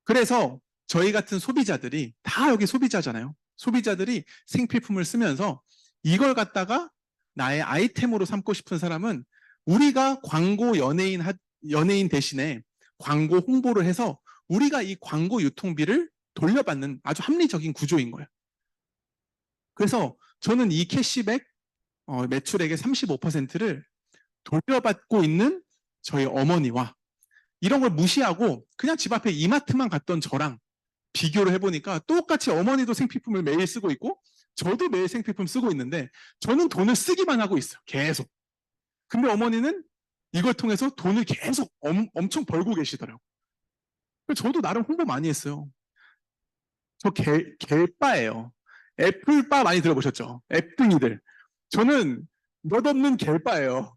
그래서 저희 같은 소비자들이 다 여기 소비자잖아요. 소비자들이 생필품을 쓰면서 이걸 갖다가 나의 아이템으로 삼고 싶은 사람은 우리가 광고 연예인 대신에 광고 홍보를 해서 우리가 이 광고 유통비를 돌려받는 아주 합리적인 구조인 거예요. 그래서 저는 이 캐시백 매출액의 35%를 돌려받고 있는 저희 어머니와 이런 걸 무시하고 그냥 집 앞에 이마트만 갔던 저랑 비교를 해보니까 똑같이 어머니도 생필품을 매일 쓰고 있고 저도 매일 생필품 쓰고 있는데 저는 돈을 쓰기만 하고 있어요. 계속. 근데 어머니는 이걸 통해서 돈을 계속 엄청 벌고 계시더라고요. 저도 나름 홍보 많이 했어요. 저 갤바예요. 애플바 많이 들어보셨죠? 앱등이들. 저는 몇 없는 갤바예요.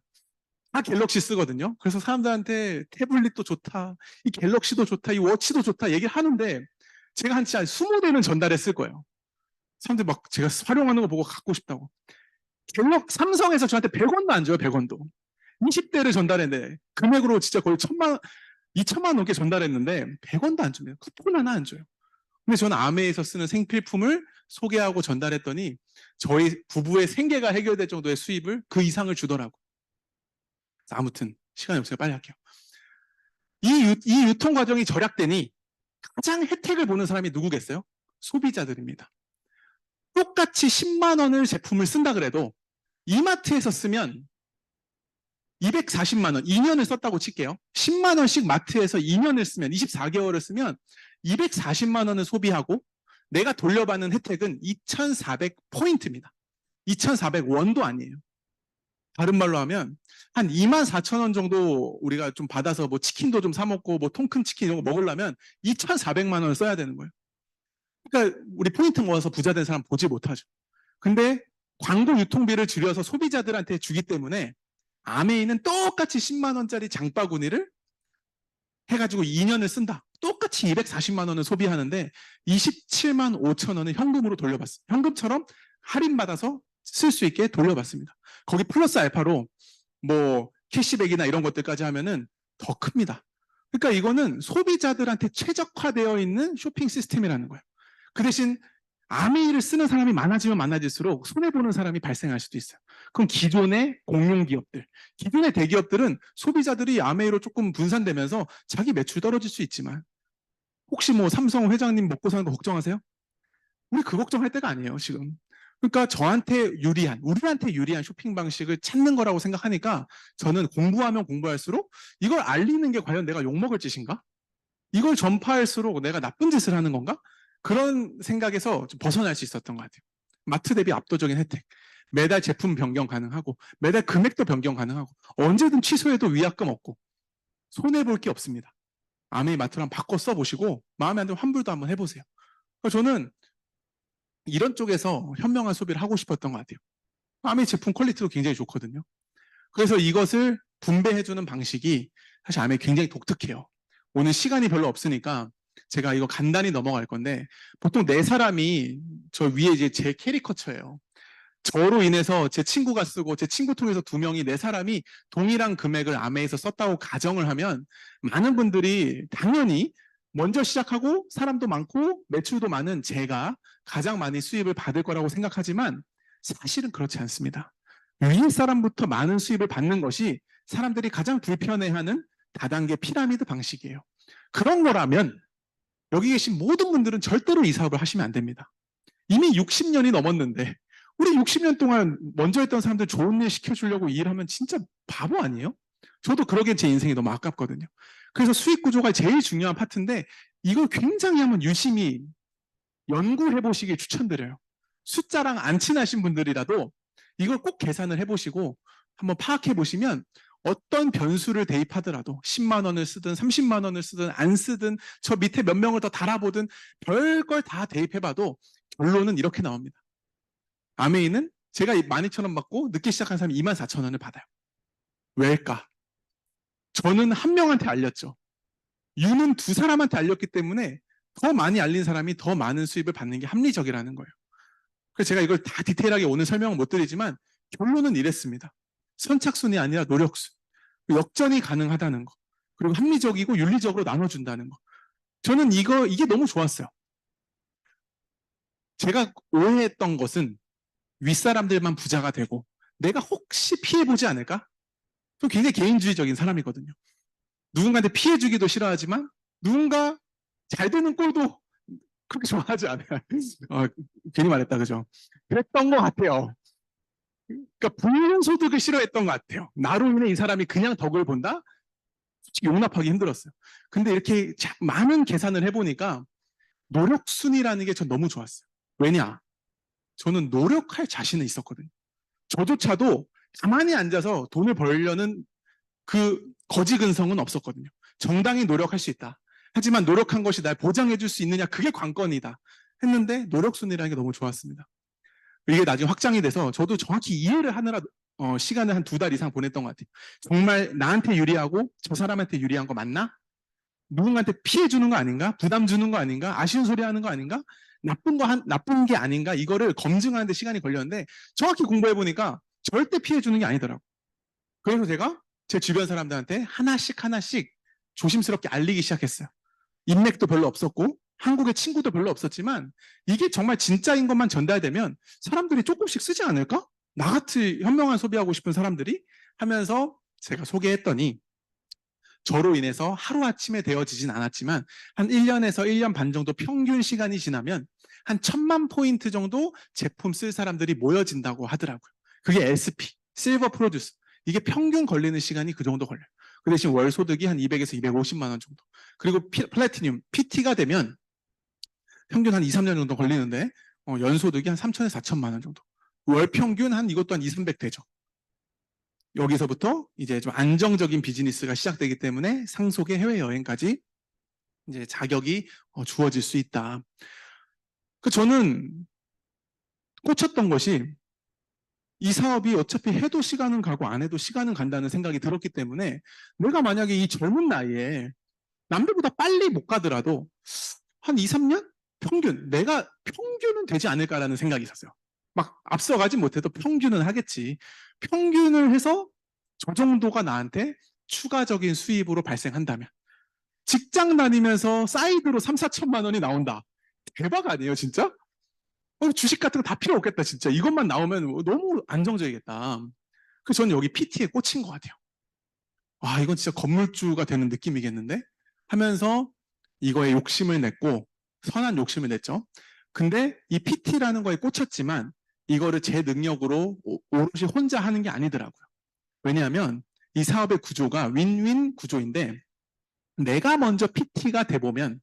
다 갤럭시 쓰거든요. 그래서 사람들한테 태블릿도 좋다, 이 갤럭시도 좋다, 이 워치도 좋다 얘기를 하는데 제가 한 20대는 전달했을 거예요. 사람들 막 제가 활용하는 거 보고 갖고 싶다고. 삼성에서 저한테 100원도 안 줘요. 100원도. 20대를 전달했는데 금액으로 진짜 거의 2천만 넘게 전달했는데 100원도 안 줍니다. 쿠폰 하나 안 줘요. 근데 저는 아메에서 쓰는 생필품을 소개하고 전달했더니 저희 부부의 생계가 해결될 정도의 수입을 그 이상을 주더라고. 아무튼 시간이 없으니까 빨리 할게요. 이 유통 과정이 절약되니 가장 혜택을 보는 사람이 누구겠어요? 소비자들입니다. 똑같이 10만 원을 제품을 쓴다 그래도 이마트에서 쓰면 240만 원, 2년을 썼다고 칠게요. 10만 원씩 마트에서 2년을 쓰면 24개월을 쓰면 240만 원을 소비하고 내가 돌려받는 혜택은 2,400포인트입니다. 2,400원도 아니에요. 다른 말로 하면 한 24,000원 정도 우리가 좀 받아서 뭐 치킨도 좀 사 먹고 뭐 통큰 치킨 이런 거 먹으려면 2,400만 원을 써야 되는 거예요. 그러니까 우리 포인트 모아서 부자 된 사람 보지 못하죠. 근데 광고 유통비를 줄여서 소비자들한테 주기 때문에 아메이는 똑같이 10만 원짜리 장바구니를 해가지고 2년을 쓴다. 똑같이 240만 원을 소비하는데 27만 5천 원을 현금으로 돌려받습니다. 현금처럼 할인받아서 쓸 수 있게 돌려받습니다. 거기 플러스 알파로 뭐 캐시백이나 이런 것들까지 하면은 더 큽니다. 그러니까 이거는 소비자들한테 최적화되어 있는 쇼핑 시스템이라는 거예요. 그 대신 아메이를 쓰는 사람이 많아지면 많아질수록 손해보는 사람이 발생할 수도 있어요. 그럼 기존의 공룡기업들, 기존의 대기업들은 소비자들이 아메이로 조금 분산되면서 자기 매출 떨어질 수 있지만 혹시 뭐 삼성 회장님 먹고 사는 거 걱정하세요? 우리 그 걱정할 때가 아니에요, 지금. 그러니까 저한테 유리한, 우리한테 유리한 쇼핑 방식을 찾는 거라고 생각하니까 저는 공부하면 공부할수록 이걸 알리는 게 과연 내가 욕먹을 짓인가? 이걸 전파할수록 내가 나쁜 짓을 하는 건가? 그런 생각에서 좀 벗어날 수 있었던 것 같아요. 마트 대비 압도적인 혜택. 매달 제품 변경 가능하고 매달 금액도 변경 가능하고 언제든 취소해도 위약금 없고 손해볼 게 없습니다. 아메이 마트랑 바꿔 써보시고 마음에 안 들면 환불도 한번 해보세요. 저는 이런 쪽에서 현명한 소비를 하고 싶었던 것 같아요. 아메이 제품 퀄리티도 굉장히 좋거든요. 그래서 이것을 분배해주는 방식이 사실 아메이 굉장히 독특해요. 오늘 시간이 별로 없으니까 제가 이거 간단히 넘어갈 건데 보통 네 사람이 저 위에 이제 제 캐리커처예요. 저로 인해서 제 친구가 쓰고 제 친구 통해서 두 명이 네 사람이 동일한 금액을 아메에서 썼다고 가정을 하면 많은 분들이 당연히 먼저 시작하고 사람도 많고 매출도 많은 제가 가장 많이 수입을 받을 거라고 생각하지만 사실은 그렇지 않습니다. 위에 사람부터 많은 수입을 받는 것이 사람들이 가장 불편해하는 다단계 피라미드 방식이에요. 그런 거라면 여기 계신 모든 분들은 절대로 이 사업을 하시면 안 됩니다. 이미 60년이 넘었는데 우리 60년 동안 먼저 했던 사람들 좋은 일 시켜주려고 일하면 진짜 바보 아니에요? 저도 그러기엔 제 인생이 너무 아깝거든요. 그래서 수익 구조가 제일 중요한 파트인데 이걸 굉장히 한번 유심히 연구해 보시길 추천드려요. 숫자랑 안 친하신 분들이라도 이걸 꼭 계산을 해보시고 한번 파악해 보시면 어떤 변수를 대입하더라도 10만 원을 쓰든 30만 원을 쓰든 안 쓰든 저 밑에 몇 명을 더 달아보든 별걸 다 대입해봐도 결론은 이렇게 나옵니다. 아메이는 제가 12,000원 받고 늦게 시작한 사람이 24,000원을 받아요. 왜일까? 저는 한 명한테 알렸죠. 유는 두 사람한테 알렸기 때문에 더 많이 알린 사람이 더 많은 수입을 받는 게 합리적이라는 거예요. 그래서 제가 이걸 다 디테일하게 오늘 설명은 못 드리지만 결론은 이랬습니다. 선착순이 아니라 노력순. 역전이 가능하다는 거. 그리고 합리적이고 윤리적으로 나눠준다는 거. 저는 이게 너무 좋았어요. 제가 오해했던 것은 윗사람들만 부자가 되고 내가 혹시 피해보지 않을까? 저 굉장히 개인주의적인 사람이거든요. 누군가한테 피해주기도 싫어하지만 누군가 잘 되는 꼴도 그렇게 좋아하지 않아요. 괜히 말했다, 그죠? 그랬던 것 같아요. 그러니까 불로소득을 싫어했던 것 같아요. 나로 인해 이 사람이 그냥 덕을 본다? 솔직히 용납하기 힘들었어요. 근데 이렇게 많은 계산을 해보니까 노력순이라는 게 전 너무 좋았어요. 왜냐? 저는 노력할 자신은 있었거든요. 저조차도 가만히 앉아서 돈을 벌려는 그 거지근성은 없었거든요. 정당히 노력할 수 있다. 하지만 노력한 것이 날 보장해 줄 수 있느냐, 그게 관건이다 했는데 노력순이라는 게 너무 좋았습니다. 이게 나중에 확장이 돼서 저도 정확히 이해를 하느라 시간을 한 2달 이상 보냈던 것 같아요. 정말 나한테 유리하고 저 사람한테 유리한 거 맞나? 누군가한테 피해 주는 거 아닌가? 부담 주는 거 아닌가? 아쉬운 소리 하는 거 아닌가? 나쁜 게 아닌가? 이거를 검증하는 데 시간이 걸렸는데 정확히 공부해 보니까 절대 피해 주는 게 아니더라고요. 그래서 제가 제 주변 사람들한테 하나씩 조심스럽게 알리기 시작했어요. 인맥도 별로 없었고 한국에 친구도 별로 없었지만 이게 정말 진짜인 것만 전달되면 사람들이 조금씩 쓰지 않을까? 나같이 현명한 소비하고 싶은 사람들이 하면서 제가 소개했더니 저로 인해서 하루아침에 되어지진 않았지만 한 1년에서 1년 반 정도 평균 시간이 지나면 한 1,000만 포인트 정도 제품 쓸 사람들이 모여진다고 하더라고요. 그게 SP, 실버 프로듀스. 이게 평균 걸리는 시간이 그 정도 걸려요. 그 대신 월 소득이 한 200에서 250만 원 정도. 그리고 플래티늄, PT가 되면 평균 한 2, 3년 정도 걸리는데 연소득이 한 3천에서 4천만 원 정도. 월 평균 한 이것도 한 2, 300 되죠. 여기서부터 이제 좀 안정적인 비즈니스가 시작되기 때문에 상속의 해외여행까지 이제 자격이 주어질 수 있다. 저는 꽂혔던 것이 이 사업이 어차피 해도 시간은 가고 안 해도 시간은 간다는 생각이 들었기 때문에 내가 만약에 이 젊은 나이에 남들보다 빨리 못 가더라도 한 2, 3년? 내가 평균은 되지 않을까라는 생각이 있었어요. 막 앞서가지 못해도 평균은 하겠지. 평균을 해서 저 정도가 나한테 추가적인 수입으로 발생한다면 직장 다니면서 사이드로 3, 4천만 원이 나온다. 대박 아니에요, 진짜? 주식 같은 거 다 필요 없겠다, 진짜. 이것만 나오면 너무 안정적이겠다. 그래서 저는 여기 PT에 꽂힌 것 같아요. 와, 이건 진짜 건물주가 되는 느낌이겠는데? 하면서 이거에 욕심을 냈고, 선한 욕심을 냈죠. 근데 이 PT라는 거에 꽂혔지만 이거를 제 능력으로 오롯이 혼자 하는 게 아니더라고요. 왜냐하면 이 사업의 구조가 윈윈 구조인데 내가 먼저 PT가 돼보면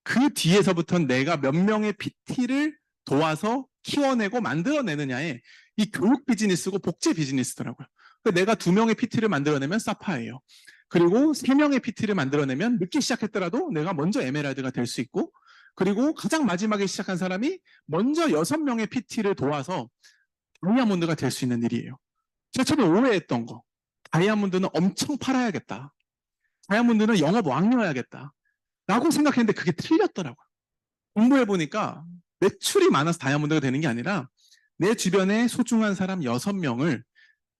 그 뒤에서부터는 내가 몇 명의 PT를 도와서 키워내고 만들어내느냐에 이 교육 비즈니스고 복제 비즈니스더라고요. 그러니까 내가 2명의 PT를 만들어내면 사파예요. 그리고 3명의 PT를 만들어내면 늦게 시작했더라도 내가 먼저 에메랄드가 될 수 있고, 그리고 가장 마지막에 시작한 사람이 먼저 6명의 PT를 도와서 다이아몬드가 될 수 있는 일이에요. 제가 처음에 오해했던 거, 다이아몬드는 엄청 팔아야겠다, 다이아몬드는 영업 왕이어야겠다 라고 생각했는데 그게 틀렸더라고요. 공부해보니까 매출이 많아서 다이아몬드가 되는 게 아니라 내 주변에 소중한 사람 6명을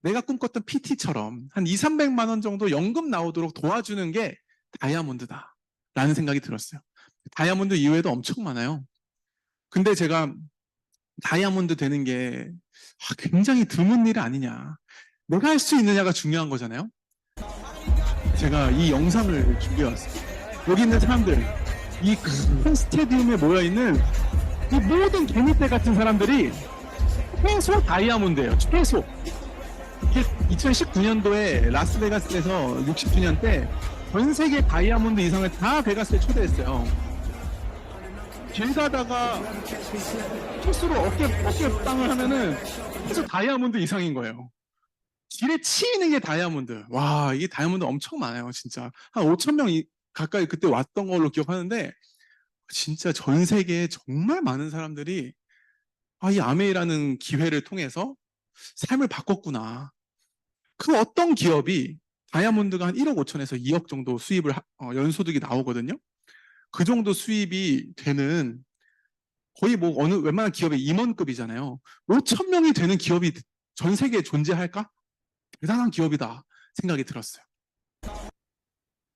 내가 꿈꿨던 PT처럼 한 2, 300만 원 정도 연금 나오도록 도와주는 게 다이아몬드다 라는 생각이 들었어요. 다이아몬드 이외에도 엄청 많아요. 근데 제가 다이아몬드 되는 게 굉장히 드문 일 아니냐, 내가 할 수 있느냐가 중요한 거잖아요. 제가 이 영상을 준비해왔어요. 여기 있는 사람들, 이 큰 스테디움에 모여있는 이 모든 개미떼 같은 사람들이 최소 다이아몬드예요. 최소. 이게 2019년도에 라스베가스에서 60주년 때 전 세계 다이아몬드 이상을 다 베가스에 초대했어요. 길 가다가 실수로 어깨빵을 하면은 최소 다이아몬드 이상인 거예요. 길에 치이는 게 다이아몬드. 와, 이게 다이아몬드 엄청 많아요, 진짜. 한 5,000명 가까이 그때 왔던 걸로 기억하는데, 진짜 전 세계에 정말 많은 사람들이 이 아메이라는 기회를 통해서 삶을 바꿨구나. 그 어떤 기업이 다이아몬드가 한 1억 5천에서 2억 정도 수입을 연소득이 나오거든요. 그 정도 수입이 되는, 거의 뭐 어느 웬만한 기업의 임원급이잖아요. 5,000명이 되는 기업이 전 세계에 존재할까? 대단한 기업이다 생각이 들었어요.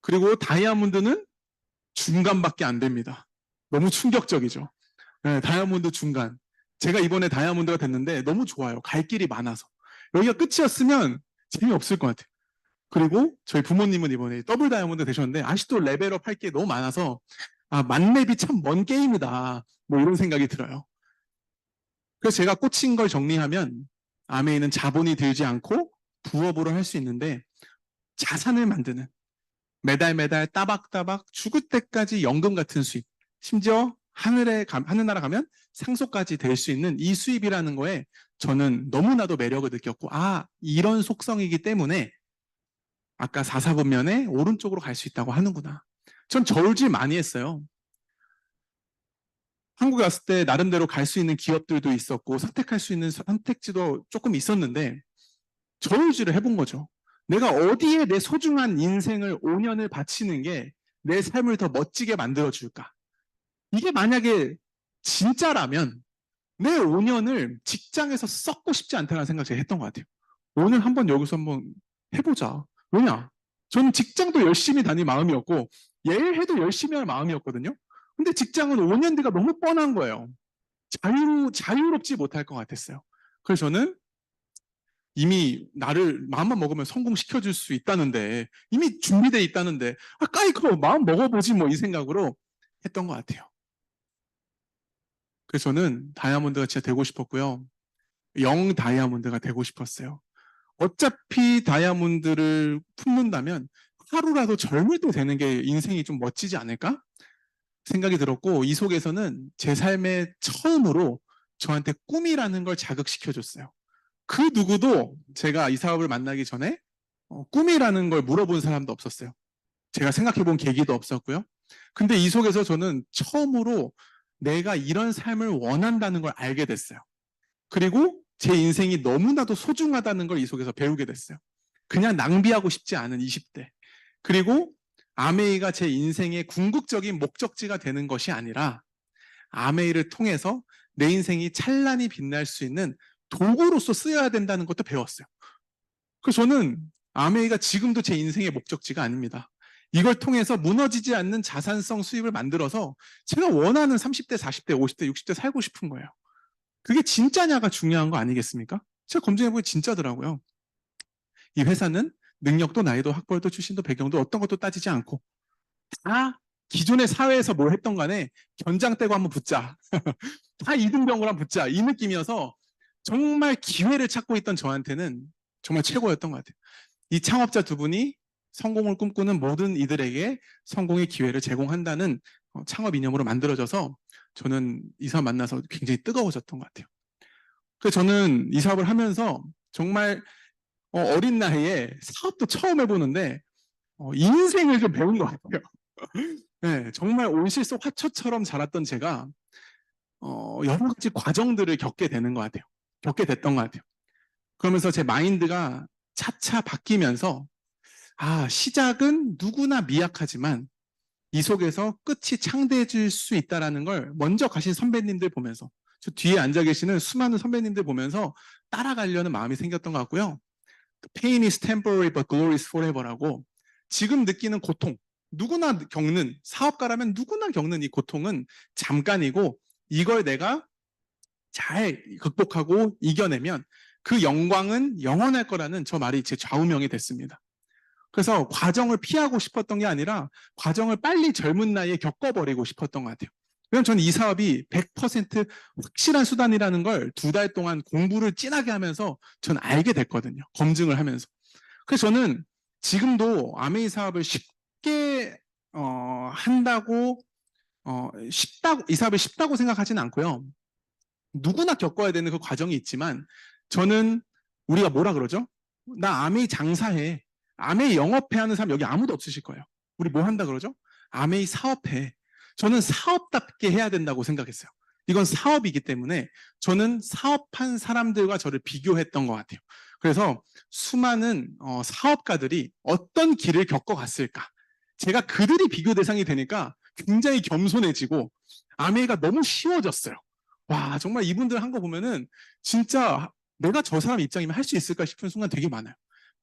그리고 다이아몬드는 중간밖에 안 됩니다. 너무 충격적이죠. 네, 다이아몬드 중간. 제가 이번에 다이아몬드가 됐는데 너무 좋아요. 갈 길이 많아서. 여기가 끝이었으면 재미없을 것 같아요. 그리고 저희 부모님은 이번에 더블 다이아몬드 되셨는데 아직도 레벨업 할 게 너무 많아서 만렙이 참 먼 게임이다, 뭐 이런 생각이 들어요. 그래서 제가 꽂힌 걸 정리하면, 아메이는 자본이 들지 않고 부업으로 할 수 있는데 자산을 만드는, 매달 따박따박 죽을 때까지 연금 같은 수입, 심지어 하늘나라 가면 상속까지 될 수 있는 이 수입이라는 거에 저는 너무나도 매력을 느꼈고, 이런 속성이기 때문에 아까 4사분면에 오른쪽으로 갈 수 있다고 하는구나. 전 저울질 많이 했어요. 한국에 왔을 때 나름대로 갈 수 있는 기업들도 있었고 선택할 수 있는 선택지도 조금 있었는데 저울질을 해본 거죠. 내가 어디에 내 소중한 인생을 5년을 바치는 게 내 삶을 더 멋지게 만들어줄까? 이게 만약에 진짜라면 내 5년을 직장에서 썩고 싶지 않다는 생각을 제가 했던 것 같아요. 오늘 한번 여기서 한번 해보자. 왜냐? 저는 직장도 열심히 다닐 마음이었고 예일해도 열심히 할 마음이었거든요. 근데 직장은 5년 뒤가 너무 뻔한 거예요. 자유롭지 못할 것 같았어요. 그래서 저는 이미 나를 마음만 먹으면 성공시켜줄 수 있다는데, 이미 준비돼 있다는데 까이코 마음 먹어보지 뭐, 이 생각으로 했던 것 같아요. 그래서 저는 다이아몬드가 진짜 되고 싶었고요. 영 다이아몬드가 되고 싶었어요. 어차피 다이아몬드를 품는다면 하루라도 젊을 때 되는 게 인생이 좀 멋지지 않을까 생각이 들었고, 이 속에서는 제 삶의 처음으로 저한테 꿈이라는 걸 자극시켜줬어요. 그 누구도 제가 이 사업을 만나기 전에 꿈이라는 걸 물어본 사람도 없었어요. 제가 생각해본 계기도 없었고요. 근데 이 속에서 저는 처음으로 내가 이런 삶을 원한다는 걸 알게 됐어요. 그리고 제 인생이 너무나도 소중하다는 걸 이 속에서 배우게 됐어요. 그냥 낭비하고 싶지 않은 20대. 그리고 아메이가 제 인생의 궁극적인 목적지가 되는 것이 아니라 아메이를 통해서 내 인생이 찬란히 빛날 수 있는 도구로서 쓰여야 된다는 것도 배웠어요. 그래서 저는 아메이가 지금도 제 인생의 목적지가 아닙니다. 이걸 통해서 무너지지 않는 자산성 수입을 만들어서 제가 원하는 30대, 40대, 50대, 60대 살고 싶은 거예요. 그게 진짜냐가 중요한 거 아니겠습니까? 제가 검증해보니 진짜더라고요. 이 회사는 능력도 나이도 학벌도 출신도 배경도 어떤 것도 따지지 않고 다 기존의 사회에서 뭘 했던 간에 견장 떼고 한번 붙자. 다 이등병으로 한번 붙자. 이 느낌이어서 정말 기회를 찾고 있던 저한테는 정말 최고였던 것 같아요. 이 창업자 두 분이 성공을 꿈꾸는 모든 이들에게 성공의 기회를 제공한다는 창업 이념으로 만들어져서 저는 이 사업 만나서 굉장히 뜨거워졌던 것 같아요. 그래서 저는 이 사업을 하면서 정말 어린 나이에 사업도 처음 해보는데 인생을 좀 배운 것 같아요. 네, 정말 온실 속 화초처럼 자랐던 제가 여러 가지 과정들을 겪게 되는 것 같아요. 겪게 됐던 것 같아요. 그러면서 제 마인드가 차차 바뀌면서 시작은 누구나 미약하지만 이 속에서 끝이 창대해질 수 있다는 걸 먼저 가신 선배님들 보면서, 저 뒤에 앉아 계시는 수많은 선배님들 보면서 따라가려는 마음이 생겼던 것 같고요. Pain is temporary but glory is forever라고, 지금 느끼는 고통, 누구나 겪는, 사업가라면 누구나 겪는 이 고통은 잠깐이고, 이걸 내가 잘 극복하고 이겨내면 그 영광은 영원할 거라는 저 말이 제 좌우명이 됐습니다. 그래서 과정을 피하고 싶었던 게 아니라 과정을 빨리 젊은 나이에 겪어버리고 싶었던 것 같아요. 왜냐면 저는 이 사업이 100% 확실한 수단이라는 걸 2달 동안 공부를 진하게 하면서 저는 알게 됐거든요. 검증을 하면서. 그래서 저는 지금도 아메이 사업을 쉽게 한다고 이 사업이 쉽다고 생각하지는 않고요. 누구나 겪어야 되는 그 과정이 있지만, 저는 우리가 뭐라 그러죠? 나 아메이 장사해, 아메이 영업해 하는 사람 여기 아무도 없으실 거예요. 우리 뭐 한다 그러죠? 아메이 사업해. 저는 사업답게 해야 된다고 생각했어요. 이건 사업이기 때문에 저는 사업한 사람들과 저를 비교했던 것 같아요. 그래서 수많은 사업가들이 어떤 길을 겪어갔을까? 제가 그들이 비교 대상이 되니까 굉장히 겸손해지고 아메이가 너무 쉬워졌어요. 와, 정말 이분들 한 거 보면은 진짜 내가 저 사람 입장이면 할 수 있을까 싶은 순간 되게 많아요.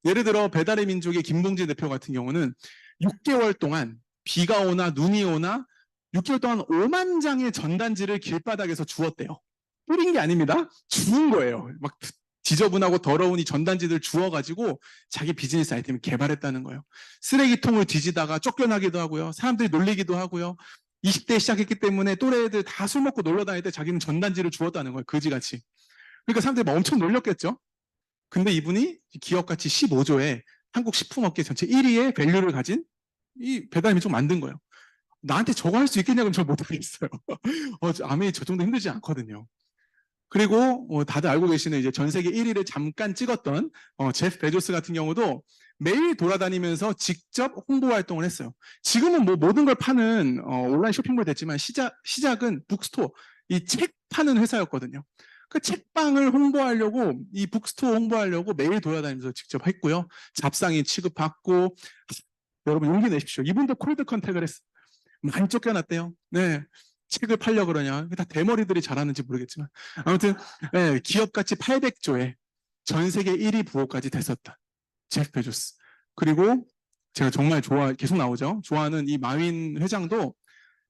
예를 들어 배달의 민족의 김봉재 대표 같은 경우는 6개월 동안 비가 오나 눈이 오나 6개월 동안 5만 장의 전단지를 길바닥에서 주웠대요. 뿌린 게 아닙니다. 주운 거예요. 막 지저분하고 더러운 이 전단지들 주워가지고 자기 비즈니스 아이템을 개발했다는 거예요. 쓰레기통을 뒤지다가 쫓겨나기도 하고요. 사람들이 놀리기도 하고요. 20대에 시작했기 때문에 또래 애들 다 술 먹고 놀러 다닐 때 자기는 전단지를 주웠다는 거예요. 거지같이. 그러니까 사람들이 막 엄청 놀렸겠죠. 근데 이분이 기업 가치 15조에 한국 식품업계 전체 1위의 밸류를 가진 이 배달민족 만든 거예요. 나한테 저거 할 수 있겠냐고 저 못하겠어요. 아메이 저 정도 힘들지 않거든요. 그리고 다들 알고 계시는 이제 전 세계 1위를 잠깐 찍었던 제프 베조스 같은 경우도 매일 돌아다니면서 직접 홍보 활동을 했어요. 지금은 뭐 모든 걸 파는 온라인 쇼핑몰 됐지만 시작은 북스토어, 이 책 파는 회사였거든요. 그 책방을 홍보하려고, 이 북스토어 홍보하려고 매일 돌아다니면서 직접 했고요. 잡상인 취급받고. 여러분 용기 내십시오. 이분도 콜드 컨택을 했어요. 많이 쫓겨났대요. 네. 책을 팔려 그러냐. 다 대머리들이 잘하는지 모르겠지만. 아무튼, 네, 기업 가치 800조에 전 세계 1위 부호까지 됐었다. 제프 베조스. 그리고 제가 정말 계속 나오죠. 좋아하는 이 마윈 회장도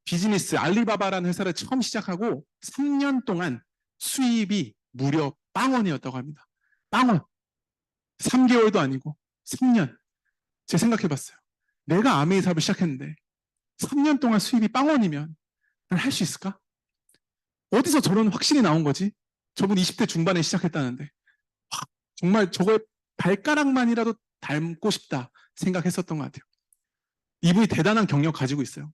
비즈니스 알리바바라는 회사를 처음 시작하고 3년 동안 수입이 무려 빵원이었다고 합니다. 빵원. 3개월도 아니고 3년. 제가 생각해봤어요. 내가 아메이 사업을 시작했는데 3년 동안 수입이 빵원이면 난 할 수 있을까? 어디서 저런 확신이 나온 거지? 저분 20대 중반에 시작했다는데. 정말 저거에 발가락만이라도 닮고 싶다 생각했었던 것 같아요. 이분이 대단한 경력 가지고 있어요.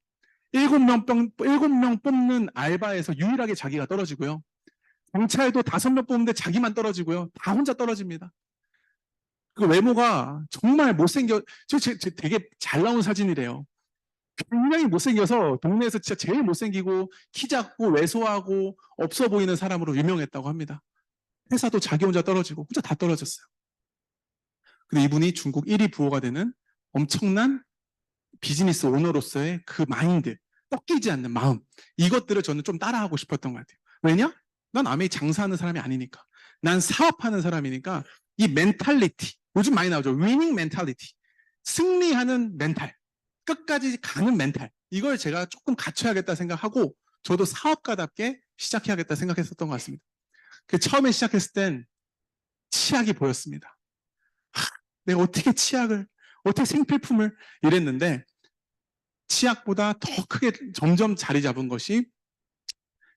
7명 뽑는 알바에서 유일하게 자기가 떨어지고요. 경찰도 5명 뽑는데 자기만 떨어지고요. 다 혼자 떨어집니다. 그 외모가 정말 못생겨, 저 되게 잘 나온 사진이래요. 굉장히 못생겨서 동네에서 진짜 제일 못생기고 키 작고 왜소하고 없어 보이는 사람으로 유명했다고 합니다. 회사도 자기 혼자 떨어지고 혼자 다 떨어졌어요. 근데 이분이 중국 1위 부호가 되는 엄청난 비즈니스 오너로서의 그 마인드, 꺾이지 않는 마음, 이것들을 저는 좀 따라하고 싶었던 것 같아요. 왜냐? 난 아메이 장사하는 사람이 아니니까. 난 사업하는 사람이니까 이 멘탈리티, 요즘 많이 나오죠. 위닝 멘탈리티. 승리하는 멘탈. 끝까지 가는 멘탈. 이걸 제가 조금 갖춰야겠다 생각하고 저도 사업가답게 시작해야겠다 생각했었던 것 같습니다. 처음에 시작했을 땐 치약이 보였습니다. 내가 어떻게 어떻게 생필품을 이랬는데 치약보다 더 크게 점점 자리 잡은 것이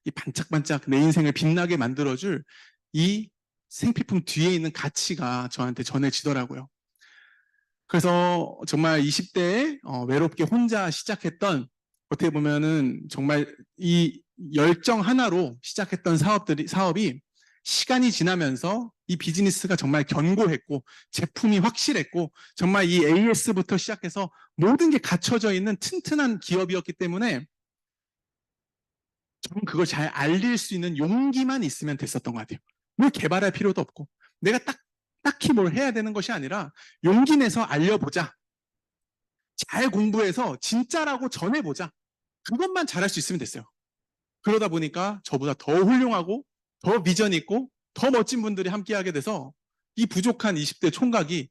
이 반짝반짝 내 인생을 빛나게 만들어줄 이 생필품 뒤에 있는 가치가 저한테 전해지더라고요. 그래서 정말 20대에 외롭게 혼자 시작했던, 어떻게 보면은 정말 이 열정 하나로 시작했던 사업이 시간이 지나면서 이 비즈니스가 정말 견고했고 제품이 확실했고 정말 이 AS부터 시작해서 모든 게 갖춰져 있는 튼튼한 기업이었기 때문에 저는 그걸 잘 알릴 수 있는 용기만 있으면 됐었던 것 같아요. 뭘 개발할 필요도 없고 내가 딱히 뭘 해야 되는 것이 아니라 용기 내서 알려보자. 잘 공부해서 진짜라고 전해보자. 그것만 잘할 수 있으면 됐어요. 그러다 보니까 저보다 더 훌륭하고 더 비전 있고 더 멋진 분들이 함께하게 돼서 이 부족한 20대 총각이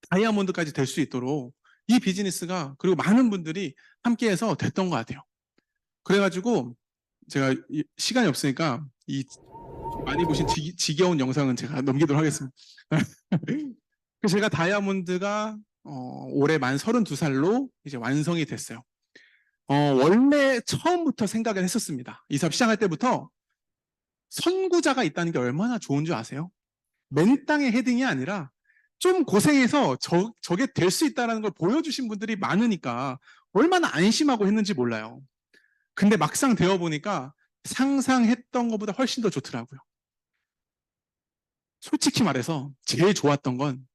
다이아몬드까지 될 수 있도록 이 비즈니스가 그리고 많은 분들이 함께해서 됐던 것 같아요. 그래가지고 제가 시간이 없으니까 이 많이 보신 지겨운 영상은 제가 넘기도록 하겠습니다. 제가 다이아몬드가 올해 만 32살로 이제 완성이 됐어요. 원래 처음부터 생각을 했었습니다. 이 사업 시작할 때부터 선구자가 있다는 게 얼마나 좋은 줄 아세요? 맨 땅의 헤딩이 아니라 좀 고생해서 저게 될 수 있다는 걸 보여주신 분들이 많으니까 얼마나 안심하고 했는지 몰라요. 근데 막상 되어보니까 상상했던 것보다 훨씬 더 좋더라고요. 솔직히 말해서 제일 좋았던 건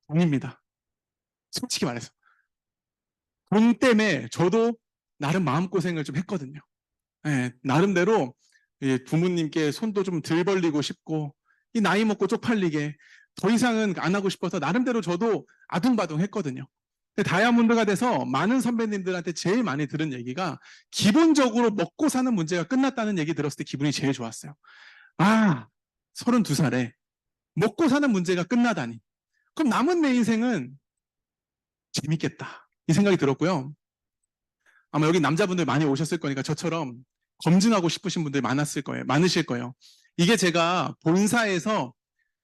돈입니다. 솔직히 말해서. 돈 때문에 저도 나름 마음고생을 좀 했거든요. 네, 나름대로 부모님께 손도 좀 덜 벌리고 싶고 이 나이 먹고 쪽팔리게 더 이상은 안 하고 싶어서 나름대로 저도 아둥바둥 했거든요. 근데 다이아몬드가 돼서 많은 선배님들한테 제일 많이 들은 얘기가 기본적으로 먹고 사는 문제가 끝났다는 얘기 들었을 때 기분이 제일 좋았어요. 아, 32살에 먹고 사는 문제가 끝나다니. 그럼 남은 내 인생은 재밌겠다. 이 생각이 들었고요. 아마 여기 남자분들 많이 오셨을 거니까 저처럼 검증하고 싶으신 분들 많으실 거예요. 이게 제가 본사에서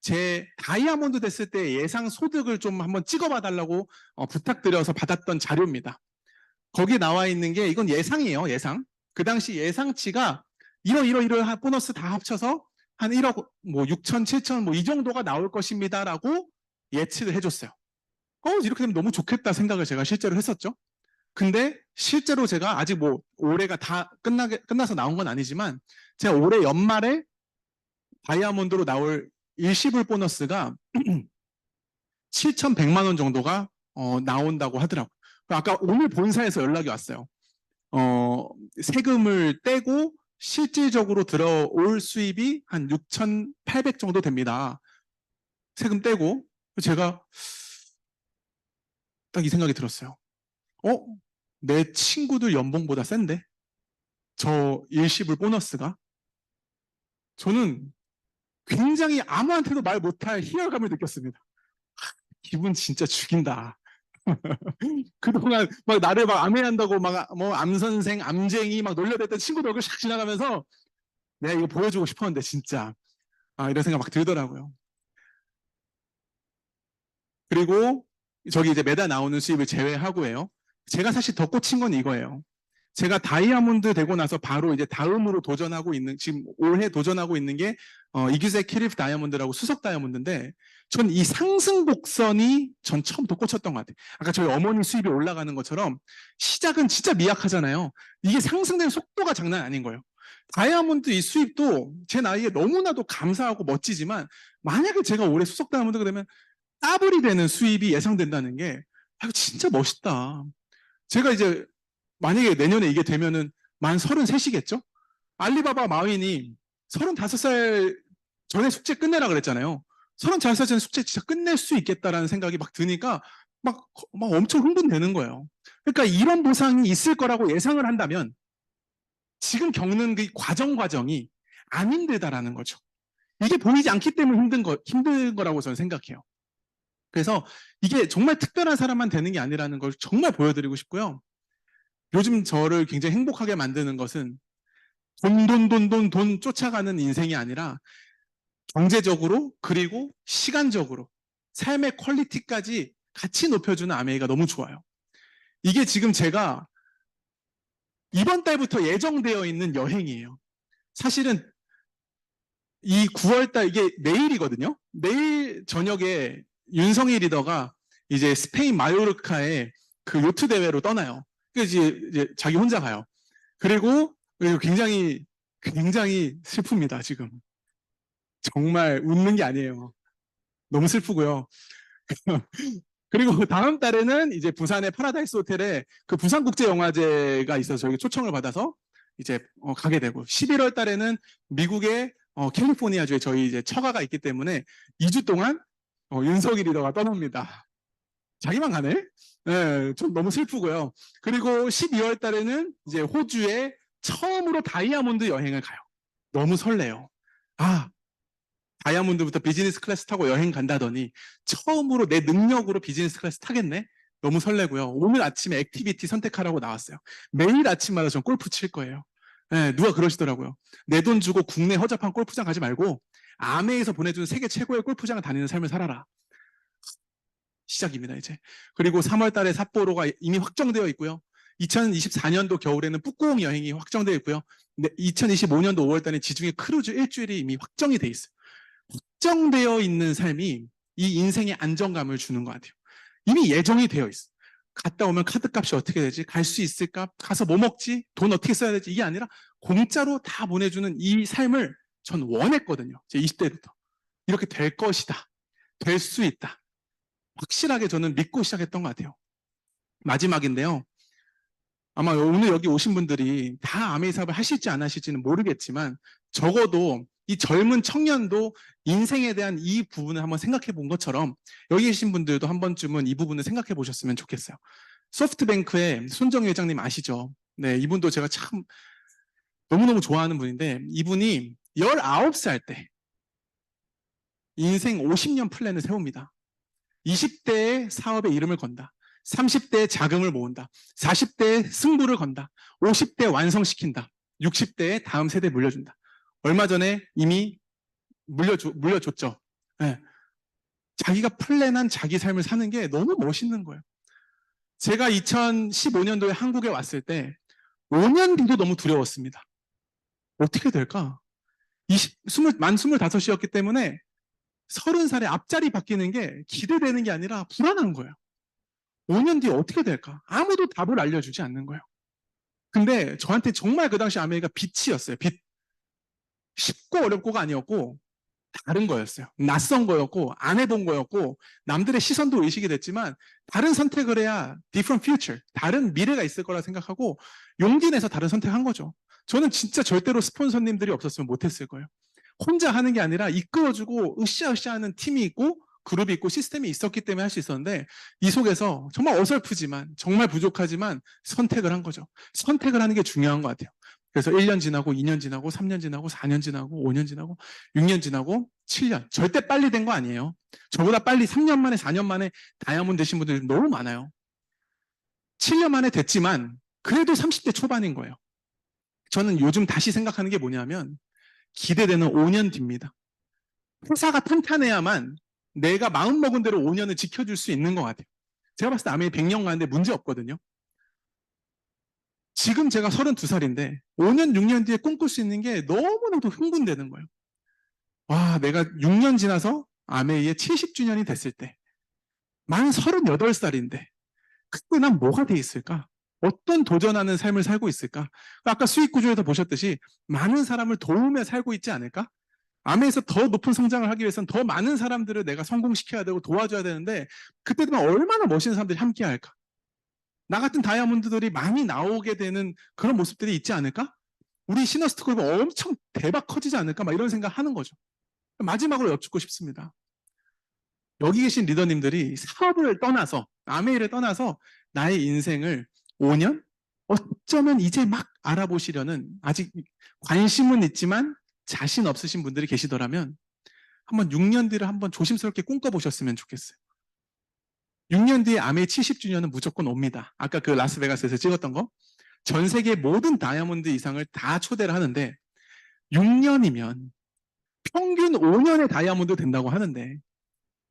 제 다이아몬드 됐을 때 예상 소득을 좀 한번 찍어봐 달라고 부탁드려서 받았던 자료입니다. 거기 나와 있는 게 이건 예상이에요. 예상. 그 당시 예상치가 이러 보너스 다 합쳐서 한 1억 뭐 6천, 7천 뭐 이 정도가 나올 것입니다라고 예측을 해줬어요. 이렇게 되면 너무 좋겠다 생각을 제가 실제로 했었죠. 근데 실제로 제가 아직 뭐 올해가 다 끝나서 나온 건 아니지만 제가 올해 연말에 다이아몬드로 나올 일시불 보너스가 7,100만 원 정도가 나온다고 하더라고요. 아까 오늘 본사에서 연락이 왔어요. 세금을 떼고 실질적으로 들어올 수입이 한 6,800 정도 됩니다. 세금 떼고 제가 딱 이 생각이 들었어요. 내 친구들 연봉보다 센데? 저 일시불 보너스가? 저는 굉장히 아무한테도 말 못할 희열감을 느꼈습니다. 기분 진짜 죽인다. 그동안 막 나를 막 암해한다고 막 뭐 암선생, 암쟁이 막 놀려댔던 친구들 얼굴 샥 지나가면서 내가 이거 보여주고 싶었는데 진짜 이런 생각 막 들더라고요. 그리고 저기 이제 매달 나오는 수입을 제외하고요. 제가 사실 더 꽂힌 건 이거예요. 제가 다이아몬드 되고 나서 바로 이제 다음으로 도전하고 있는, 지금 올해 도전하고 있는 게 이규세키리프 다이아몬드라고 수석 다이아몬드인데 전 이 상승 곡선이 전 처음부터 꽂혔던 것 같아요. 아까 저희 어머니 수입이 올라가는 것처럼 시작은 진짜 미약하잖아요. 이게 상승되는 속도가 장난 아닌 거예요. 다이아몬드 이 수입도 제 나이에 너무나도 감사하고 멋지지만 만약에 제가 올해 수석 다이아몬드가 되면 더블이 되는 수입이 예상된다는 게 이거 진짜 멋있다. 제가 이제 만약에 내년에 이게 되면은 만 33이겠죠? 알리바바 마윈이 35살 전에 숙제 끝내라 그랬잖아요. 35살 전에 숙제 진짜 끝낼 수 있겠다라는 생각이 막 드니까 막 엄청 흥분되는 거예요. 그러니까 이런 보상이 있을 거라고 예상을 한다면 지금 겪는 그 과정이 안 힘들다라는 거죠. 이게 보이지 않기 때문에 힘든 거라고 저는 생각해요. 그래서 이게 정말 특별한 사람만 되는 게 아니라는 걸 정말 보여드리고 싶고요. 요즘 저를 굉장히 행복하게 만드는 것은 돈 쫓아가는 인생이 아니라 경제적으로 그리고 시간적으로 삶의 퀄리티까지 같이 높여주는 아메이가 너무 좋아요. 이게 지금 제가 이번 달부터 예정되어 있는 여행이에요. 사실은 이 9월달 이게 내일이거든요. 내일 저녁에 윤성희 리더가 이제 스페인 마요르카에 그 요트 대회로 떠나요. 그래서 이제 자기 혼자 가요. 그리고 굉장히 슬픕니다, 지금. 정말 웃는 게 아니에요. 너무 슬프고요. 그리고 다음 달에는 이제 부산의 파라다이스 호텔에 그 부산국제영화제가 있어서 저희 초청을 받아서 이제 가게 되고, 11월 달에는 미국의 캘리포니아주에 저희 이제 처가가 있기 때문에 2주 동안 윤석이 리더가 떠납니다. 자기만 가네? 네, 좀 너무 슬프고요. 그리고 12월 달에는 이제 호주에 처음으로 다이아몬드 여행을 가요. 너무 설레요. 아, 다이아몬드부터 비즈니스 클래스 타고 여행 간다더니 처음으로 내 능력으로 비즈니스 클래스 타겠네? 너무 설레고요. 오늘 아침에 액티비티 선택하라고 나왔어요. 매일 아침마다 전 골프 칠 거예요. 네, 누가 그러시더라고요. 내 돈 주고 국내 허접한 골프장 가지 말고 아메에서 보내주는 세계 최고의 골프장을 다니는 삶을 살아라. 시작입니다, 이제. 그리고 3월 달에 삿포로가 이미 확정되어 있고요. 2024년도 겨울에는 북구옹 여행이 확정되어 있고요. 2025년도 5월 달에 지중해 크루즈 일주일이 이미 확정이 돼 있어요. 확정되어 있는 삶이 이 인생의 안정감을 주는 것 같아요. 이미 예정이 되어 있어. 갔다 오면 카드값이 어떻게 되지? 갈 수 있을까? 가서 뭐 먹지? 돈 어떻게 써야 되지? 이게 아니라 공짜로 다 보내주는 이 삶을 전 원했거든요. 제 20대부터. 이렇게 될 것이다. 될 수 있다. 확실하게 저는 믿고 시작했던 것 같아요. 마지막인데요. 아마 오늘 여기 오신 분들이 다 아메이 사업을 하실지 안 하실지는 모르겠지만 적어도 이 젊은 청년도 인생에 대한 이 부분을 한번 생각해 본 것처럼 여기 계신 분들도 한 번쯤은 이 부분을 생각해 보셨으면 좋겠어요. 소프트뱅크의 손정희 회장님 아시죠? 네, 이분도 제가 참 너무너무 좋아하는 분인데 이분이 19살 때 인생 50년 플랜을 세웁니다. 20대에 사업에 이름을 건다. 30대에 자금을 모은다. 40대에 승부를 건다. 50대에 완성시킨다. 60대에 다음 세대에 물려준다. 얼마 전에 이미 물려줬죠. 네. 자기가 플랜한 자기 삶을 사는 게 너무 멋있는 거예요. 제가 2015년도에 한국에 왔을 때 5년 뒤도 너무 두려웠습니다. 어떻게 될까? 만 25이었기 때문에 30살에 앞자리 바뀌는 게 기대되는 게 아니라 불안한 거예요. 5년 뒤에 어떻게 될까? 아무도 답을 알려주지 않는 거예요. 근데 저한테 정말 그 당시 아메리카 빛이었어요. 빛. 쉽고 어렵고가 아니었고 다른 거였어요. 낯선 거였고 안 해본 거였고 남들의 시선도 의식이 됐지만 다른 선택을 해야 different future, 다른 미래가 있을 거라 생각하고 용기 내서 다른 선택한 거죠. 저는 진짜 절대로 스폰서님들이 없었으면 못했을 거예요. 혼자 하는 게 아니라 이끌어주고 으쌰으쌰 하는 팀이 있고 그룹이 있고 시스템이 있었기 때문에 할 수 있었는데 이 속에서 정말 어설프지만 정말 부족하지만 선택을 한 거죠. 선택을 하는 게 중요한 것 같아요. 그래서 1년 지나고 2년 지나고 3년 지나고 4년 지나고 5년 지나고 6년 지나고 7년. 절대 빨리 된 거 아니에요. 저보다 빨리 3년 만에 4년 만에 다이아몬드 되신 분들 너무 많아요. 7년 만에 됐지만 그래도 30대 초반인 거예요. 저는 요즘 다시 생각하는 게 뭐냐면 기대되는 5년 뒤입니다. 회사가 탄탄해야만 내가 마음먹은 대로 5년을 지켜줄 수 있는 것 같아요. 제가 봤을 때 아메리 100년 가는데 문제 없거든요. 지금 제가 32살인데 5년, 6년 뒤에 꿈꿀 수 있는 게 너무나도 흥분되는 거예요. 와, 내가 6년 지나서 아메이의 70주년이 됐을 때 만 38살인데 그때 난 뭐가 돼 있을까? 어떤 도전하는 삶을 살고 있을까? 아까 수익 구조에서 보셨듯이 많은 사람을 도우며 살고 있지 않을까? 아메에서 더 높은 성장을 하기 위해서는 더 많은 사람들을 내가 성공시켜야 되고 도와줘야 되는데 그때 되면 얼마나 멋있는 사람들이 함께 할까? 나 같은 다이아몬드들이 많이 나오게 되는 그런 모습들이 있지 않을까? 우리 시너스트 그룹 엄청 대박 커지지 않을까? 막 이런 생각 하는 거죠. 마지막으로 여쭙고 싶습니다. 여기 계신 리더님들이 사업을 떠나서, 아메이를 떠나서 나의 인생을 5년? 어쩌면 이제 막 알아보시려는 아직 관심은 있지만 자신 없으신 분들이 계시더라면 한번 6년 뒤를 한번 조심스럽게 꿈꿔보셨으면 좋겠어요. 6년 뒤에 아메이 70주년은 무조건 옵니다. 아까 그 라스베가스에서 찍었던 거. 전 세계 모든 다이아몬드 이상을 다 초대를 하는데 6년이면 평균 5년의 다이아몬드 된다고 하는데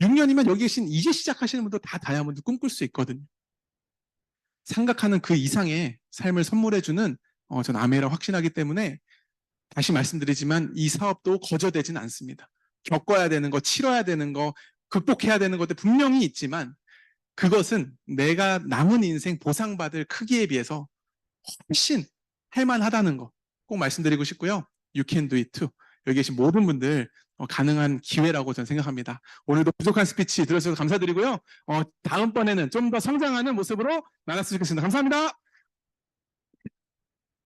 6년이면 여기 계신 이제 시작하시는 분도 다 다이아몬드 꿈꿀 수 있거든요. 생각하는 그 이상의 삶을 선물해주는 전 아메이라 확신하기 때문에 다시 말씀드리지만 이 사업도 거저되진 않습니다. 겪어야 되는 거, 치러야 되는 거, 극복해야 되는 것들 분명히 있지만 그것은 내가 남은 인생 보상받을 크기에 비해서 훨씬 할만하다는 거 꼭 말씀드리고 싶고요. You can do it too. 여기 계신 모든 분들 가능한 기회라고 저는 생각합니다. 오늘도 부족한 스피치 들어주셔서 감사드리고요. 다음번에는 좀 더 성장하는 모습으로 나갔으면 좋겠습니다. 감사합니다.